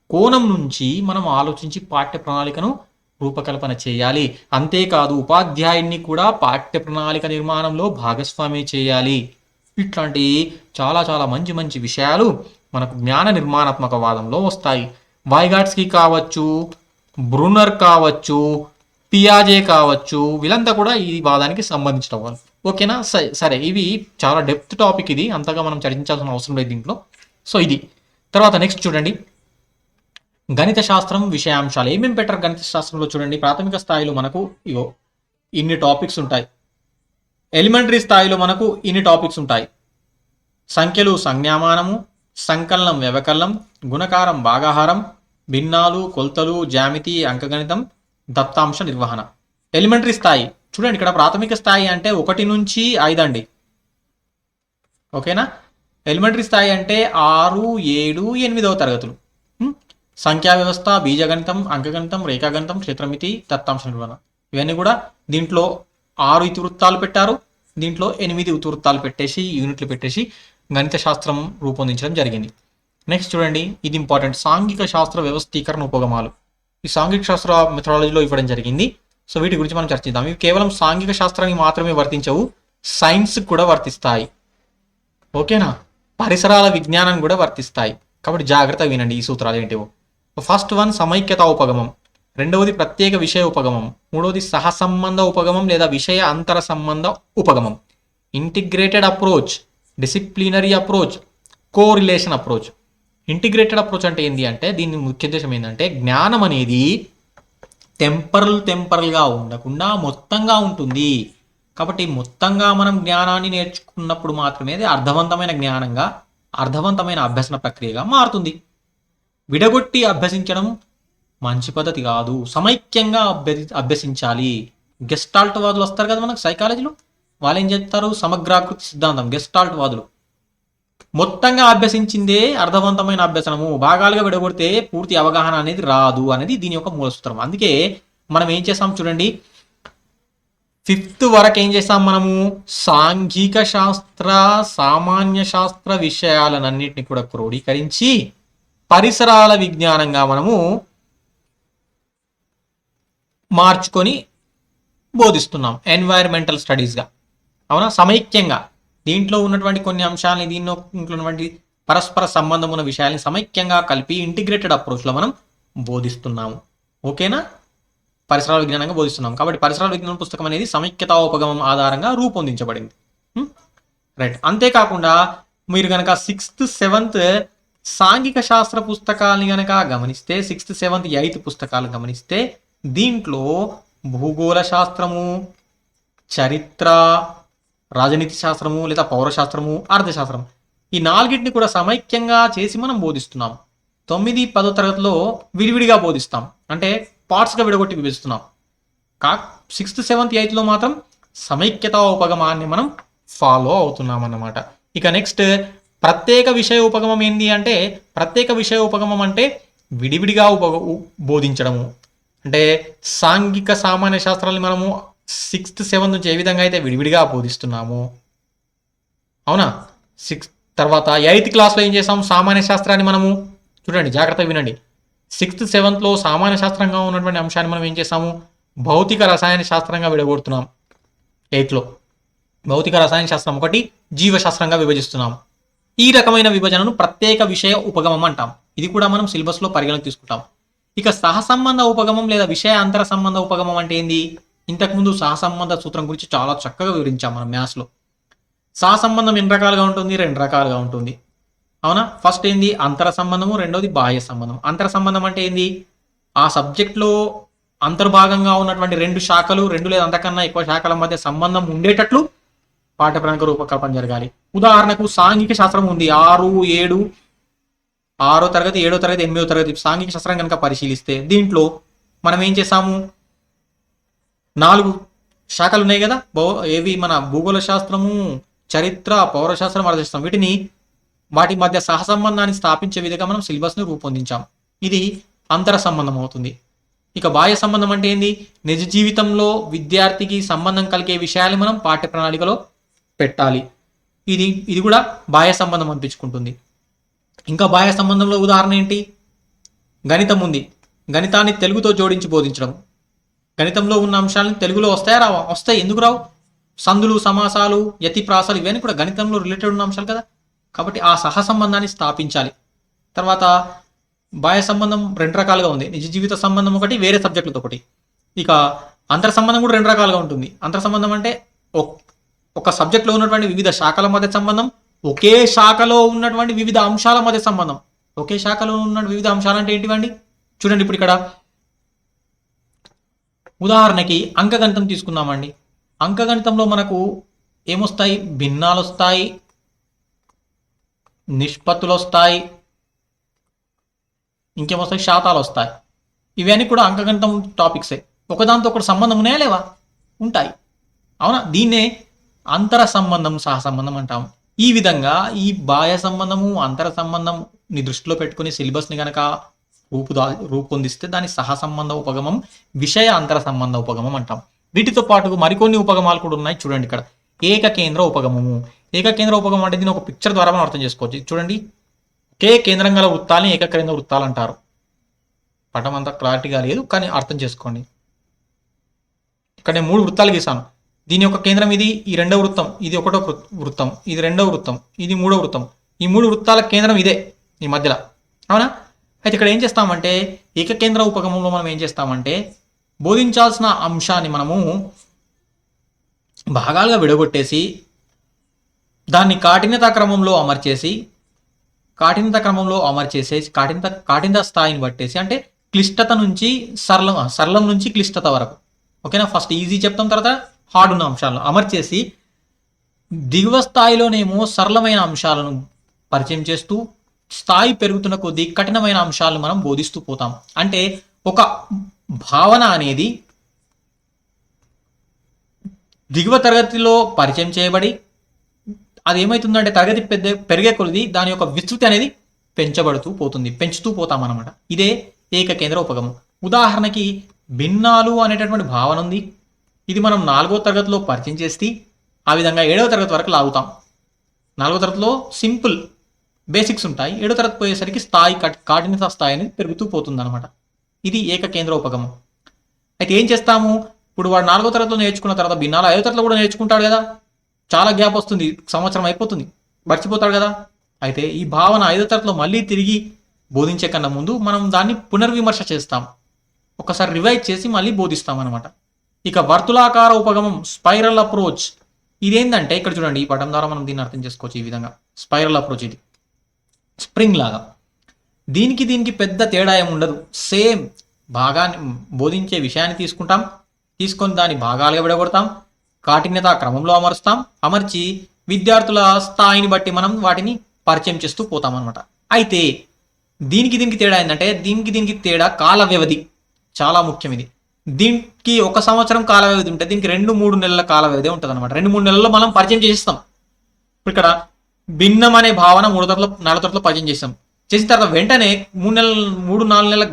కోణం నుంచి మనం ఆలోచించి పాఠ్య ప్రణాళికను రూపకల్పన చేయాలి. అంతేకాదు ఉపాధ్యాయుడిని కూడా పాఠ్య ప్రణాళిక నిర్మాణంలో భాగస్వామి చేయాలి. ఇట్లాంటి చాలా చాలా మంచి మంచి విషయాలు మనకు జ్ఞాన నిర్మాణాత్మక వాదంలో వస్తాయి. వైగాట్స్కి కావచ్చు, బ్రూనర్ కావచ్చు, పియాజే కావచ్చు, వీళ్ళంతా కూడా ఈ వాదానికి సంబంధించిన వాళ్ళు. ఓకేనా? సరే, ఇవి చాలా డెప్త్ టాపిక్, ఇది అంతగా మనం చర్చించాల్సిన అవసరం లేదు దీంట్లో. సో ఇది. తర్వాత నెక్స్ట్ చూడండి, గణిత శాస్త్రం విషయాంశాలు. ఏమేమి పెట్టారు గణిత శాస్త్రంలో చూడండి. ప్రాథమిక స్థాయిలో మనకు ఇన్ని టాపిక్స్ ఉంటాయి. ఎలిమెంటరీ స్థాయిలో మనకు ఇన్ని టాపిక్స్ ఉంటాయి. సంఖ్యలు సంజ్ఞామానము, సంకలనం వ్యవకలనం, గుణకారం భాగాహారం, భిన్నాలు కొలతలు, జ్యామితి, అంకగణితం, దత్తాంశ నిర్వహణ. ఎలిమెంటరీ స్థాయి చూడండి, ఇక్కడ ప్రాథమిక స్థాయి అంటే 1 నుంచి 5 అండి. ఓకేనా? ఎలిమెంటరీ స్థాయి అంటే 6, 7, 8వ తరగతులు. సంఖ్యా వ్యవస్థ, బీజగణితం, అంకగణితం, రేఖాగణితం, క్షేత్రమితి, దత్తాంశ నిర్వహణ. ఇవన్నీ కూడా దీంట్లో 6 ఇతివృత్తాలు పెట్టారు, దీంట్లో 8 ఇతివృత్తాలు పెట్టేసి యూనిట్లు పెట్టేసి గణిత శాస్త్రం రూపొందించడం జరిగింది. నెక్స్ట్ చూడండి, ఇది ఇంపార్టెంట్, సాంఘిక శాస్త్ర వ్యవస్థీకరణ ఉపగమాలు. ఈ సాంఘిక శాస్త్ర మెథడాలజీలో ఇవ్వడం జరిగింది. సో వీటి గురించి మనం చర్చిద్దాం. ఇవి కేవలం సాంఘిక శాస్త్రానికి మాత్రమే వర్తించవు, సైన్స్ కూడా వర్తిస్తాయి. ఓకేనా? పరిసరాల విజ్ఞానం కూడా వర్తిస్తాయి. కాబట్టి జాగ్రత్తగా వినండి ఈ సూత్రాలు ఏంటివో. ఫస్ట్ వన్ సమైక్యత ఉపగమం, రెండవది ప్రత్యేక విషయ ఉపగమం, మూడవది సహసంబంధ ఉపగమం లేదా విషయ అంతర సంబంధ ఉపగమం, integrated approach, disciplinary approach, correlation approach. Integrated approach అంటే ఏంటి అంటే దీని ముఖ్య ఉద్దేశం ఏంటంటే జ్ఞానం అనేది టెంపరల్గా ఉండకుండా మొత్తంగా ఉంటుంది. కాబట్టి మొత్తంగా మనం జ్ఞానాన్ని నేర్చుకున్నప్పుడు మాత్రమే అది అర్థవంతమైన జ్ఞానంగా, అర్థవంతమైన అభ్యసన ప్రక్రియగా మారుతుంది. విడగొట్టి అభ్యసించడం మంచి పద్ధతి కాదు. సమైక్యంగా అభ్యసించాలి. గెస్టాల్ట్ వాదులు వస్తారు కదా మనకు సైకాలజీలో, వాళ్ళు ఏం చెప్తారు? సమగ్రాకృతి సిద్ధాంతం. గెస్టాల్ట్ వాదులు మొత్తంగా అభ్యసించిందే అర్థవంతమైన అభ్యసనము, భాగాలుగా విడగొడితే పూర్తి అవగాహన అనేది రాదు అనేది దీని యొక్క మూల సూత్రం. అందుకే మనం ఏం చేస్తాం చూడండి, 5th వరకు ఏం చేస్తాం మనము? సాంఘిక శాస్త్ర, సామాన్య శాస్త్ర విషయాలన్నింటినీ కూడా క్రోడీకరించి పరిసరాల విజ్ఞానంగా మనము మార్చుకొని బోధిస్తున్నాం, ఎన్వైరన్మెంటల్ స్టడీస్గా. అవునా? సమైక్యంగా దీంట్లో ఉన్నటువంటి కొన్ని అంశాలని, దీంట్లో ఉన్నటువంటి పరస్పర సంబంధం ఉన్న విషయాల్ని సమైక్యంగా కలిపి ఇంటిగ్రేటెడ్ అప్రోచ్లో మనం బోధిస్తున్నాము. ఓకేనా? పరిసరాల విజ్ఞానంగా బోధిస్తున్నాం కాబట్టి పరిసరాల విజ్ఞానం పుస్తకం అనేది సమైక్యతా ఉపగమం ఆధారంగా రూపొందించబడింది. రైట్. అంతేకాకుండా మీరు కనుక 6th 7th సాంఘిక శాస్త్ర పుస్తకాలని కనుక గమనిస్తే 6th 7th 8th పుస్తకాలు గమనిస్తే దీంట్లో భూగోళ శాస్త్రము, చరిత్ర, రాజనీతి శాస్త్రము లేదా పౌరశాస్త్రము, అర్థశాస్త్రం ఈ నాలుగిటిని కూడా సమైక్యంగా చేసి మనం బోధిస్తున్నాం. 9, 10 తరగతిలో విడివిడిగా బోధిస్తాం, అంటే పార్ట్స్గా విడగొట్టి విభజిస్తున్నాం. 6th 7th 8thలో మాత్రం సమైక్యతా ఉపగమాన్ని మనం ఫాలో అవుతున్నాం అన్నమాట. ఇక నెక్స్ట్ ప్రత్యేక విషయ ఉపగమం ఏంటి అంటే, ప్రత్యేక విషయ ఉపగమం అంటే విడివిడిగా బోధించడము. అంటే సాంఘిక సామాన్య శాస్త్రాన్ని మనము 6th 7th నుంచి ఏ విధంగా అయితే విడివిడిగా బోధిస్తున్నాము, అవునా? 6th తర్వాత 8th క్లాస్లో ఏం చేస్తాం, సామాన్య శాస్త్రాన్ని మనము చూడండి, జాగ్రత్తగా వినండి. 6th 7thలో సామాన్య శాస్త్రంగా ఉన్నటువంటి అంశాన్ని మనం ఏం చేస్తాము, భౌతిక రసాయన శాస్త్రంగా విడగొడుతున్నాం. 8thలో భౌతిక రసాయన శాస్త్రం ఒకటి, జీవశాస్త్రంగా విభజిస్తున్నాం. ఈ రకమైన విభజనను ప్రత్యేక విషయ ఉపగమం అంటాం. ఇది కూడా మనం సిలబస్లో పరిగణలోకి తీసుకుంటాం. ఇక సహసంబంధ ఉపగమం లేదా విషయ అంతర సంబంధ ఉపగమం అంటే ఏంది? ఇంతకుముందు సహసంబంధ సూత్రం గురించి చాలా చక్కగా వివరించాం మనం మ్యాథ్స్లో. సహసంబంధం ఎన్ని రకాలుగా ఉంటుంది? 2 రకాలుగా ఉంటుంది, అవునా? ఫస్ట్ ఏంది అంతర సంబంధము, రెండోది బాహ్య సంబంధం. అంతర సంబంధం అంటే ఏంది? ఆ సబ్జెక్ట్లో అంతర్భాగంగా ఉన్నటువంటి 2 శాఖలు, 2 లేదా అంతకన్నా ఎక్కువ శాఖల మధ్య సంబంధం ఉండేటట్లు పాఠ్యప్రణాళిక రూపకల్పన జరగాలి. ఉదాహరణకు సాంఘిక శాస్త్రం ఉంది, 6, 7, 6వ తరగతి, 7వ తరగతి, 8వ తరగతి సాంఘిక శాస్త్రం కనుక పరిశీలిస్తే దీంట్లో మనం ఏం చేసాము, 4 శాఖలు ఉన్నాయి కదా, ఏవి మన భూగోళ శాస్త్రము, చరిత్ర, పౌరశాస్త్రం, అర్థశాస్త్రం. వాటి మధ్య సహసంబంధాన్ని స్థాపించే విధంగా మనం సిలబస్ని రూపొందించాం. ఇది అంతర సంబంధం అవుతుంది. ఇక బాహ్య సంబంధం అంటే ఏంది? నిజ జీవితంలో విద్యార్థికి సంబంధం కలిగే విషయాలు మనం పాఠ్య ప్రణాళికలో పెట్టాలి. ఇది కూడా బాహ్య సంబంధం అనిపించుకుంటుంది. ఇంకా బాహ్య సంబంధంలో ఉదాహరణ ఏంటి? గణితం ఉంది, గణితాన్ని తెలుగుతో జోడించి బోధించడం. గణితంలో ఉన్న అంశాలను తెలుగులో వస్తాయా రావా? వస్తాయి. ఎందుకు రావు? సందులు, సమాసాలు, యతిప్రాసాలు ఇవన్నీ కూడా గణితంలో రిలేటెడ్ ఉన్న అంశాలు కదా. కాబట్టి ఆ సహసంబంధాన్ని స్థాపించాలి. తర్వాత బాహ్య సంబంధం 2 రకాలుగా ఉంది, నిజ జీవిత సంబంధం ఒకటి, వేరే సబ్జెక్టులతో ఒకటి. ఇక అంతర సంబంధం కూడా 2 రకాలుగా ఉంటుంది. అంతర సంబంధం అంటే ఒక సబ్జెక్ట్లో ఉన్నటువంటి వివిధ శాఖల మధ్య సంబంధం, ఒకే శాఖలో ఉన్నటువంటి వివిధ అంశాల మధ్య సంబంధం. ఒకే శాఖలో ఉన్న వివిధ అంశాలు అంటే ఏంటివండి? చూడండి, ఇప్పుడు ఇక్కడ ఉదాహరణకి అంకగణితం తీసుకుందామండి. అంకగణితంలో మనకు ఏమొస్తాయి? భిన్నాలు వస్తాయి, నిష్పత్తులు వస్తాయి, ఇంకేమొస్తాయి? శాతాలు వస్తాయి. ఇవన్నీ కూడా అంకగణితం టాపిక్సే. ఒకదాంతో ఒకటి సంబంధం ఉన్నాయా లేవా? ఉంటాయి, అవునా? దీన్నే అంతర సంబంధం, సహసంబంధం అంటాం. ఈ విధంగా ఈ బాహ్య సంబంధము, అంతర సంబంధంని దృష్టిలో పెట్టుకుని సిలబస్ని కనుక రూపొందిస్తే దాని సహసంబంధ ఉపగమం, విషయ అంతర సంబంధ ఉపగమం అంటాం. వీటితో పాటు మరికొన్ని ఉపగమాలు కూడా ఉన్నాయి. చూడండి, ఇక్కడ ఏకకేంద్ర ఉపగమము. ఏకకేంద్ర ఉపగమం అంటే దీన్ని ఒక పిక్చర్ ద్వారా మనం అర్థం చేసుకోవచ్చు. చూడండి, ఒకే కేంద్రం గల వృత్తాలని ఏకకేంద్ర వృత్తాలు అంటారు. పటం అంతా క్లారిటీగా లేదు, కానీ అర్థం చేసుకోండి. ఇక్కడ నేను 3 వృత్తాలు గీసాను. దీని యొక్క కేంద్రం ఇది, ఈ 2వ వృత్తం, ఇది 1వ వృత్తం, ఇది 2వ వృత్తం, ఇది 3వ వృత్తం. ఈ 3 వృత్తాల కేంద్రం ఇదే ఈ మధ్యలో, అవునా? అయితే ఇక్కడ ఏం చేస్తామంటే ఏకకేంద్ర ఉపగమంలో మనం ఏం చేస్తామంటే బోధించాల్సిన అంశాన్ని మనము భాగాలుగా విడగొట్టేసి దాన్ని కాఠిన్యత క్రమంలో అమర్చేసి కాఠిన్యత స్థాయిని బట్టేసి, అంటే క్లిష్టత నుంచి సరళం నుంచి క్లిష్టత వరకు, ఓకేనా? ఫస్ట్ ఈజీ చెప్తాం, తర్వాత హార్డ్ ఉన్న అంశాలను అమర్చేసి దిగువ స్థాయిలోనేమో సరళమైన అంశాలను పరిచయం చేస్తూ స్థాయి పెరుగుతున్న కొద్దీ కఠినమైన అంశాలను మనం బోధిస్తూ పోతాం. అంటే ఒక భావన అనేది దిగువ తరగతిలో పరిచయం చేయబడి అది ఏమవుతుందంటే తరగతి పెరిగే కొద్దీ దాని యొక్క విస్తృతి అనేది పెంచుతూ పోతాం అన్నమాట. ఇదే ఏకకేంద్ర ఉపగమం. ఉదాహరణకి భిన్నాలు అనేటటువంటి భావన ఉంది. ఇది మనం 4వ తరగతిలో పరిచయం చేసి ఆ విధంగా 7వ తరగతి వరకు లాగుతాం. 4వ తరగతిలో సింపుల్ బేసిక్స్ ఉంటాయి, 7వ తరగతి పోయేసరికి కాఠిన్యత స్థాయి అనేది పెరుగుతూ పోతుంది అనమాట. ఇది ఏకకేంద్ర ఉపగమం. అయితే ఏం చేస్తాము, ఇప్పుడు వాడు 4వ తరగతిలో నేర్చుకున్న తర్వాత భిన్నాలు 5వ తరగతిలో కూడా నేర్చుకుంటాడు కదా, చాలా గ్యాప్ వస్తుంది, సంవత్సరం అయిపోతుంది, మర్చిపోతాడు కదా. అయితే ఈ భావన 5వ తరగతిలో మళ్ళీ తిరిగి బోధించే కన్నా ముందు మనం దాన్ని పునర్విమర్శ చేస్తాం. ఒకసారి రివైజ్ చేసి మళ్ళీ బోధిస్తాం అనమాట. ఇక వర్తులాకార ఉపగమం, స్పైరల్ అప్రోచ్. ఇదేంటంటే ఇక్కడ చూడండి, ఈ పటం ద్వారా మనం దీన్ని అర్థం చేసుకోవచ్చు. ఈ విధంగా స్పైరల్ అప్రోచ్, ఇది స్ప్రింగ్ లాగా. దీనికి పెద్ద తేడా ఏమి ఉండదు. సేమ్ భాగాన్ని బోధించే విషయాన్ని తీసుకొని దాని భాగాలుగా విడగొడతాం, కాఠిన్యత క్రమంలో అమర్చి విద్యార్థుల స్థాయిని బట్టి మనం వాటిని పరిచయం చేస్తూ పోతాం అనమాట. అయితే దీనికి తేడా ఏంటంటే, దీనికి తేడా కాల వ్యవధి చాలా ముఖ్యం. ఇది దీనికి 1 సంవత్సరం కాల వ్యవధి ఉంటే దీనికి 2-3 నెలల కాల వ్యవధి ఉంటుంది అనమాట. 2-3 నెలల్లో మనం పరిచయం చేసేస్తాం. ఇప్పుడు ఇక్కడ భిన్నం అనే భావన 4 తరగతుల్లో పరిచయం చేస్తాం. చేసిన తర్వాత వెంటనే 3-4 నెలల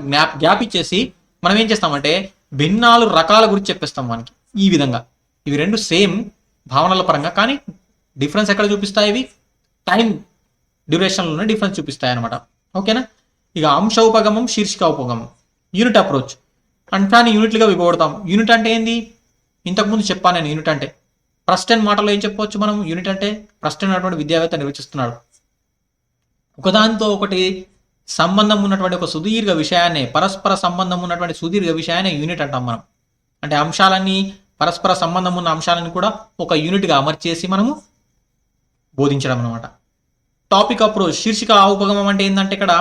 గ్యాప్ ఇచ్చేసి మనం ఏం చేస్తామంటే భిన్నాలు రకాల గురించి చెప్పేస్తాం మనకి. ఈ విధంగా ఇవి రెండు సేమ్ భావనల పరంగా, కానీ డిఫరెన్స్ ఎక్కడ చూపిస్తాయి? ఇవి టైం డ్యూరేషన్లోనే డిఫరెన్స్ చూపిస్తాయి అనమాట. ఓకేనా? ఇక అంశ ఉపగమం, శీర్షిక ఉపగమం, యూనిట్ అప్రోచ్. అంశాన్ని యూనిట్లుగా విభవడతాం. యూనిట్ అంటే ఏంది? ఇంతకుముందు చెప్పాను నేను. యూనిట్ అంటే ప్రస్టెన్ మాటలో ఏం చెప్పవచ్చు మనం? యూనిట్ అంటే ప్రస్టెన్ అటువంటి విద్యావేత్త నిర్వచిస్తున్నాడు. ఒకదానితో ఒకటి సంబంధం ఉన్నటువంటి ఒక సుదీర్ఘ విషయాన్ని, పరస్పర సంబంధం ఉన్నటువంటి సుదీర్ఘ విషయాన్ని యూనిట్ అంటాం మనం. అంటే అంశాలన్నీ, పరస్పర సంబంధం ఉన్న అంశాలను కూడా ఒక యూనిట్గా అమర్చేసి మనము బోధించడం అనమాట. టాపిక్ అప్రోచ్, శీర్షిక ఉపగమం అంటే ఏంటంటే ఇక్కడ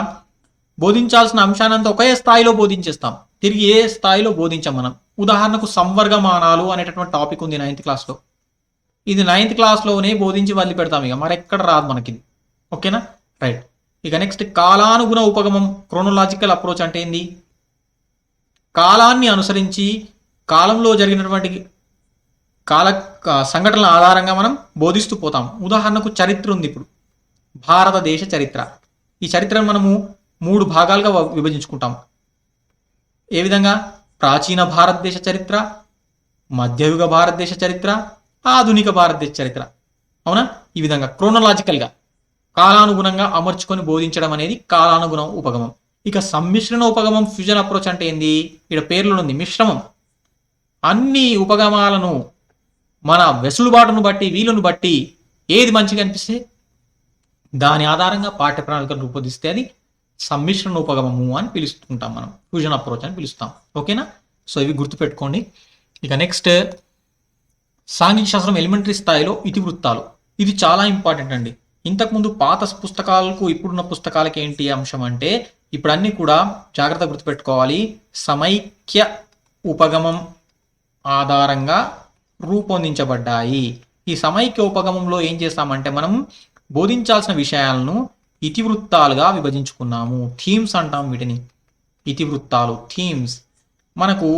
బోధించాల్సిన అంశానంతా ఒకే స్థాయిలో బోధించేస్తాం, తిరిగి ఏ స్థాయిలో బోధించాం మనం. ఉదాహరణకు సంవర్గమానాలు అనేటటువంటి టాపిక్ ఉంది 9th క్లాస్లో. ఇది 9th క్లాస్లోనే బోధించి వదిలి పెడతాం, ఇక మరెక్కడ రాదు మనకి. ఓకేనా? రైట్. ఇక నెక్స్ట్ కాలానుగుణ ఉపగమం, క్రోనోలాజికల్ అప్రోచ్ అంటే ఏంది? కాలాన్ని అనుసరించి కాలంలో జరిగినటువంటి సంఘటనల ఆధారంగా మనం బోధిస్తూ పోతాం. ఉదాహరణకు చరిత్ర ఉంది. ఇప్పుడు భారతదేశ చరిత్ర. ఈ చరిత్రను మనము 3 భాగాలుగా విభజించుకుంటాం. ఏ విధంగా? ప్రాచీన భారతదేశ చరిత్ర, మధ్యయుగ భారతదేశ చరిత్ర, ఆధునిక భారతదేశ చరిత్ర. అవునా? ఈ విధంగా క్రోనలాజికల్గా కాలానుగుణంగా అమర్చుకొని బోధించడం అనేది కాలానుగుణ ఉపగమం. ఇక సమ్మిశ్రణ ఉపగమం, ఫ్యూజన్ అప్రోచ్ అంటే ఏంది? ఇక్కడ పేర్లో ఉంది మిశ్రమం. అన్ని ఉపగమాలను మన వెసులుబాటును బట్టి, వీలును బట్టి ఏది మంచిగా అనిపిస్తే దాని ఆధారంగా పాఠ్య ప్రణాళికను రూపొందిస్తే అది సమ్మిశ్రణ ఉపగమము అని పిలుస్తుంటాం మనం, ఫ్యూజన్ అప్రోచ్ అని పిలుస్తాం. ఓకేనా? సో ఇవి గుర్తుపెట్టుకోండి. ఇక నెక్స్ట్ సాంఘిక శాస్త్రం ఎలిమెంటరీ స్థాయిలో ఇతివృత్తాలు. ఇది చాలా ఇంపార్టెంట్ అండి. ఇంతకుముందు పాత పుస్తకాలకు ఇప్పుడున్న పుస్తకాలకి ఏంటి అంశం అంటే, ఇప్పుడు అన్నీ కూడా జాగ్రత్త గుర్తుపెట్టుకోవాలి, సమైక్య ఉపగమం ఆధారంగా రూపొందించబడ్డాయి. ఈ సమైక్య ఉపగమంలో ఏం చేస్తామంటే మనం బోధించాల్సిన విషయాలను ఇతివృత్తాలుగా విభజించుకున్నాము. థీమ్స్ అంటాం వీటిని. ఇతివృత్తాలు, థీమ్స్. మనకు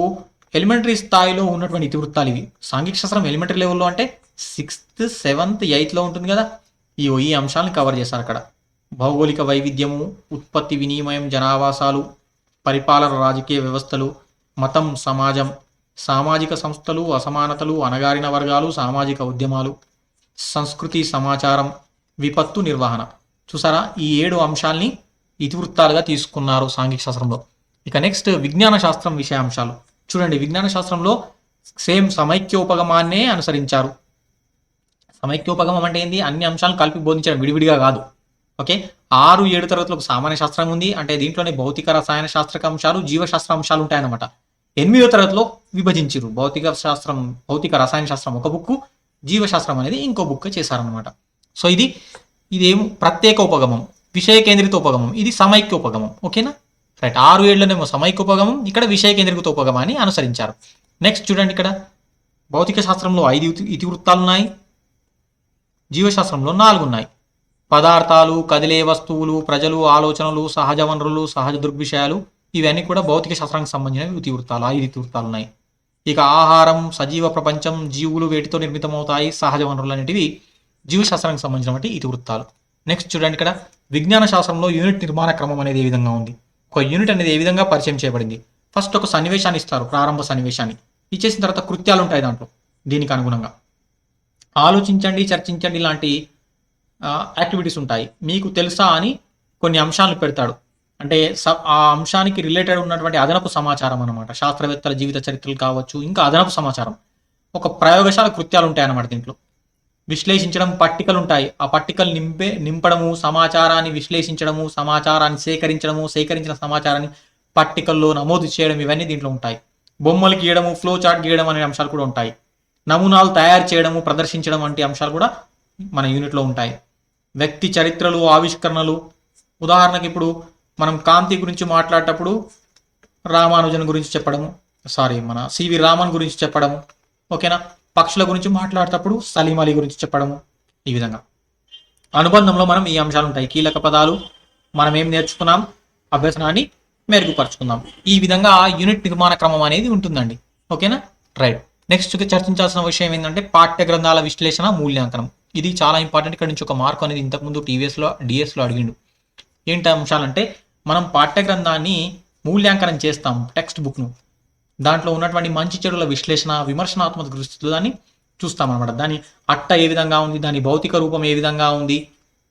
ఎలిమెంటరీ స్థాయిలో ఉన్నటువంటి ఇతివృత్తాలు ఇవి. సాంఘిక శాస్త్రం ఎలిమెంటరీ లెవెల్లో అంటే 6th, 7th, 8th ఉంటుంది కదా, ఈ అంశాలను కవర్ చేస్తారు అక్కడ. భౌగోళిక వైవిధ్యము, ఉత్పత్తి వినిమయం, జనావాసాలు, పరిపాలన, రాజకీయ వ్యవస్థలు, మతం, సమాజం, సామాజిక సంస్థలు, అసమానతలు, అణగారిన వర్గాలు, సామాజిక ఉద్యమాలు, సంస్కృతి, సమాచారం, విపత్తు నిర్వహణ. చూసారా? ఈ 7 అంశాలని ఇతివృత్తాలుగా తీసుకున్నారు సాంఘిక శాస్త్రంలో. ఇక నెక్స్ట్ విజ్ఞాన శాస్త్రం విషయాంశాలు. చూడండి, విజ్ఞాన శాస్త్రంలో సేమ్ సమైక్యోపగమాన్నే అనుసరించారు. సమైక్యోపగమం అంటే ఏంది? అన్ని అంశాలను కలిపి బోధించడం, విడివిడిగా కాదు. ఓకే? 6-7 తరగతులకు సామాన్య శాస్త్రం ఉంది. అంటే దీంట్లోనే భౌతిక రసాయన శాస్త్రక అంశాలు, జీవశాస్త్ర అంశాలు ఉంటాయన్నమాట. 8వ తరగతిలో విభజించారు. భౌతిక రసాయన శాస్త్రం ఒక బుక్, జీవశాస్త్రం అనేది ఇంకో బుక్ చేశారనమాట. సో ఇదేమో ప్రత్యేక ఉపగమం, విషయ కేంద్రిత ఉపగమం, ఇది సమైక్య ఉపగమం. ఓకేనా? రైట్. 6-7లోనేమో సమైక్య ఉపగమం, ఇక్కడ విషయ కేంద్రీకృత ఉపగమాన్ని అనుసరించారు. నెక్స్ట్ చూడండి, ఇక్కడ భౌతిక శాస్త్రంలో 5 ఇతివృత్తాలు ఉన్నాయి, జీవశాస్త్రంలో 4 ఉన్నాయి. పదార్థాలు, కదిలే వస్తువులు, ప్రజలు, ఆలోచనలు, సహజ వనరులు, సహజ దృగ్విషయాలు, ఇవన్నీ కూడా భౌతిక శాస్త్రానికి సంబంధించిన ఇతివృత్తాలు. 5 ఇతివృత్తాలు ఉన్నాయి. ఇక ఆహారం, సజీవ ప్రపంచం, జీవులు వేటితో నిర్మితమవుతాయి, సహజ వనరులు అనేటివి జీవశాస్త్రానికి సంబంధించినటువంటి ఇతివృత్తాలు. నెక్స్ట్ చూడండి, ఇక్కడ విజ్ఞాన శాస్త్రంలో యూనిట్ నిర్మాణ క్రమం అనేది ఏ విధంగా ఉంది, ఒక యూనిట్ అనేది ఏ విధంగా పరిచయం చేయబడింది. ఫస్ట్ ఒక సన్నివేశాన్ని ఇస్తారు, ప్రారంభ సన్నివేశాన్ని ఇచ్చేసిన తర్వాత కృత్యాలు ఉంటాయి దాంట్లో. దీనికి అనుగుణంగా ఆలోచించండి, చర్చించండి లాంటి యాక్టివిటీస్ ఉంటాయి. మీకు తెలుసా అని కొన్ని అంశాలను పెడతాడు. అంటే ఆ అంశానికి రిలేటెడ్ ఉన్నటువంటి అదనపు సమాచారం అనమాట. శాస్త్రవేత్తల జీవిత చరిత్రలు కావచ్చు, ఇంకా అదనపు సమాచారం. ఒక ప్రయోగశాల కృత్యాలు ఉంటాయి అన్నమాట దీంట్లో. విశ్లేషించడం, పట్టికలు ఉంటాయి. ఆ పట్టికలు నింపడము, సమాచారాన్ని విశ్లేషించడము, సమాచారాన్ని సేకరించడము, సేకరించిన సమాచారాన్ని పట్టికల్లో నమోదు చేయడం ఇవన్నీ దీంట్లో ఉంటాయి. బొమ్మలు గీయడము, ఫ్లో చార్ట్ గీయడం అనే అంశాలు కూడా ఉంటాయి. నమూనాలు తయారు చేయడము, ప్రదర్శించడం వంటి అంశాలు కూడా మన యూనిట్లో ఉంటాయి. వ్యక్తి చరిత్రలు, ఆవిష్కరణలు, ఉదాహరణకి ఇప్పుడు మనం కాంతి గురించి మాట్లాడేటప్పుడు రామానుజన్ గురించి చెప్పడము, మన సివి రామన్ గురించి చెప్పడము, ఓకేనా. పక్షుల గురించి మాట్లాడేటప్పుడు సలీం అలీ గురించి చెప్పడము. ఈ విధంగా అనుబంధంలో మనం ఈ అంశాలు ఉంటాయి. కీలక పదాలు, మనం ఏం నేర్చుకున్నాం, అభ్యసనాన్ని మెరుగుపరుచుకుందాం. ఈ విధంగా యూనిట్ నిర్మాణ క్రమం అనేది ఉంటుందండి. ఓకేనా, రైట్. నెక్స్ట్ చర్చించాల్సిన విషయం ఏంటంటే పాఠ్య గ్రంథాల విశ్లేషణ, మూల్యాంకనం. ఇది చాలా ఇంపార్టెంట్. ఇక్కడ నుంచి ఒక మార్క్ అనేది ఇంతకుముందు డిఎస్లో అడిగిండు. ఏంటి అంశాలంటే మనం పాఠ్య గ్రంథాన్ని మూల్యాంకనం చేస్తాం, టెక్స్ట్ బుక్ను. దాంట్లో ఉన్నటువంటి మంచి చెడుల విశ్లేషణ, విమర్శనాత్మక దృష్టితో దాన్ని చూస్తామన్నమాట. దాని అట్ట ఏ విధంగా ఉంది, దాని భౌతిక రూపం ఏ విధంగా ఉంది,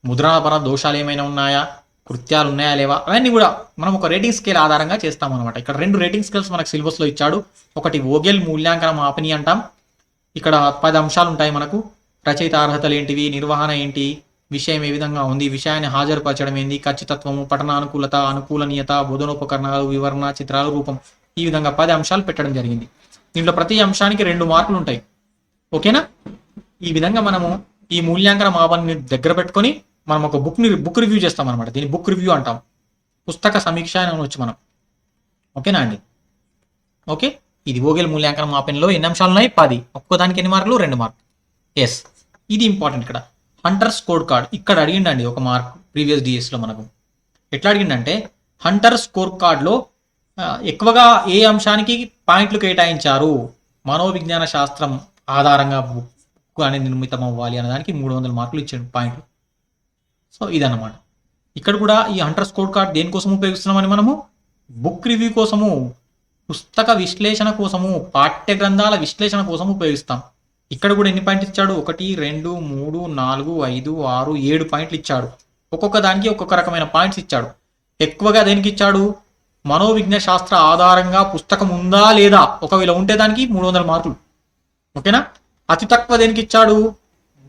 ముద్రణపర దోషాలు ఏమైనా ఉన్నాయా, కృత్యాలు ఉన్నాయా లేవా, అవన్నీ కూడా మనం ఒక రేటింగ్ స్కేల్ ఆధారంగా చేస్తామన్నమాట. ఇక్కడ 2 రేటింగ్ స్కేల్స్ మనకు సిలబస్లో ఇచ్చాడు. ఒకటి వోగెల్ మూల్యాంకన మాపని అంటాం. ఇక్కడ 10 అంశాలు ఉంటాయి మనకు. రచయిత అర్హతలు ఏంటివి, నిర్వహణ ఏంటి, విషయం ఏ విధంగా ఉంది, విషయాన్ని హాజరుపరచడం ఏంది, ఖచ్చితత్వము, పఠనానుకూలత, అనుకూలనీయత, బోధనోపకరణాలు, వివరణ, చిత్రాలు, రూపం. ఈ విధంగా 10 అంశాలు పెట్టడం జరిగింది. దీంట్లో ప్రతి అంశానికి 2 మార్కులు ఉంటాయి. ఓకేనా. ఈ విధంగా మనము ఈ మూల్యాంకన మాపని దగ్గర పెట్టుకొని మనం ఒక బుక్ రివ్యూ చేస్తాం అనమాట. దీన్ని బుక్ రివ్యూ అంటాం, పుస్తక సమీక్ష అని అనవచ్చు మనం. ఓకేనా అండి. ఓకే, ఇది వోగెల్ మూల్యాంకన మాపనలో ఎన్ని అంశాలు ఉన్నాయి? 10. ఒక్కోదానికి ఎన్ని మార్కులు? 2 మార్కులు. ఎస్, ఇది ఇంపార్టెంట్. ఇక్కడ హంటర్ స్కోర్ కార్డ్ ఇక్కడ అడిగిండండి ఒక మార్క్ ప్రీవియస్ డిఎస్లో మనకు. ఎట్లా అడిగిండంటే హంటర్ స్కోర్ కార్డ్లో ఎక్కువగా ఏ అంశానికి పాయింట్లు కేటాయించారు, మనోవిజ్ఞాన శాస్త్రం ఆధారంగా బుక్ అనేది నిర్మితం అవ్వాలి అనే దానికి 300 మార్కులు ఇచ్చాడు పాయింట్లు. సో ఇదన్నమాట. ఇక్కడ కూడా ఈ హంటర్ స్కోర్ కార్డ్ దేనికోసం ఉపయోగిస్తున్నామని మనము బుక్ రివ్యూ కోసము, పుస్తక విశ్లేషణ కోసము, పాఠ్య గ్రంథాల విశ్లేషణ కోసం ఉపయోగిస్తాం. ఇక్కడ కూడా ఎన్ని పాయింట్లు ఇచ్చాడు? 1, 2, 3, 4, 5, 6, 7 పాయింట్లు ఇచ్చాడు. ఒక్కొక్క దానికి ఒక్కొక్క రకమైన పాయింట్స్ ఇచ్చాడు. ఎక్కువగా దేనికి ఇచ్చాడు? మనోవిజ్ఞాన శాస్త్ర ఆధారంగా పుస్తకం ఉందా లేదా, ఒకవేళ ఉంటే దానికి 300 మార్కులు. ఓకేనా. అతి తక్కువ దేనికి ఇచ్చాడు?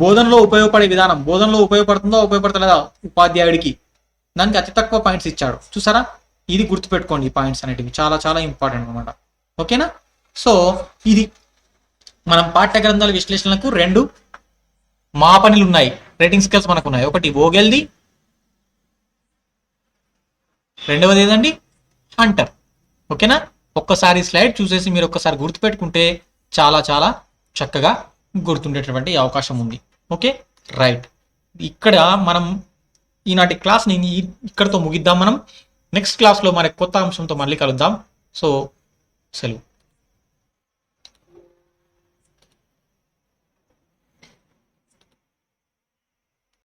బోధనలో ఉపయోగపడే విధానం, బోధనలో ఉపయోగపడుతుందో ఉపయోగపడతలేదా ఉపాధ్యాయుడికి, దానికి అతి తక్కువ పాయింట్స్ ఇచ్చాడు. చూసారా, ఇది గుర్తుపెట్టుకోండి. ఈ పాయింట్స్ అనేటివి చాలా చాలా ఇంపార్టెంట్ అనమాట. ఓకేనా. సో ఇది మనం పాఠ్య గ్రంథాల విశ్లేషణలకు 2 మాపనలు ఉన్నాయి, రేటింగ్ స్కేల్స్ మనకు ఉన్నాయి. ఒకటి వోగెల్ది, రెండవది ఏదండి? హంటర్. ఓకేనా. ఒక్కసారి స్లైడ్ చూసేసి మీరు ఒక్కసారి గుర్తుపెట్టుకుంటే చాలా చాలా చక్కగా గుర్తుండేటటువంటి అవకాశం ఉంది. Okay, right. ఇక్కడ మనం ఈనాటి క్లాస్ని ఇక్కడితో ముగిద్దాం. మనం నెక్స్ట్ క్లాస్లో మరి కొత్త అంశంతో మళ్ళీ కలుద్దాం. సో సెలవు.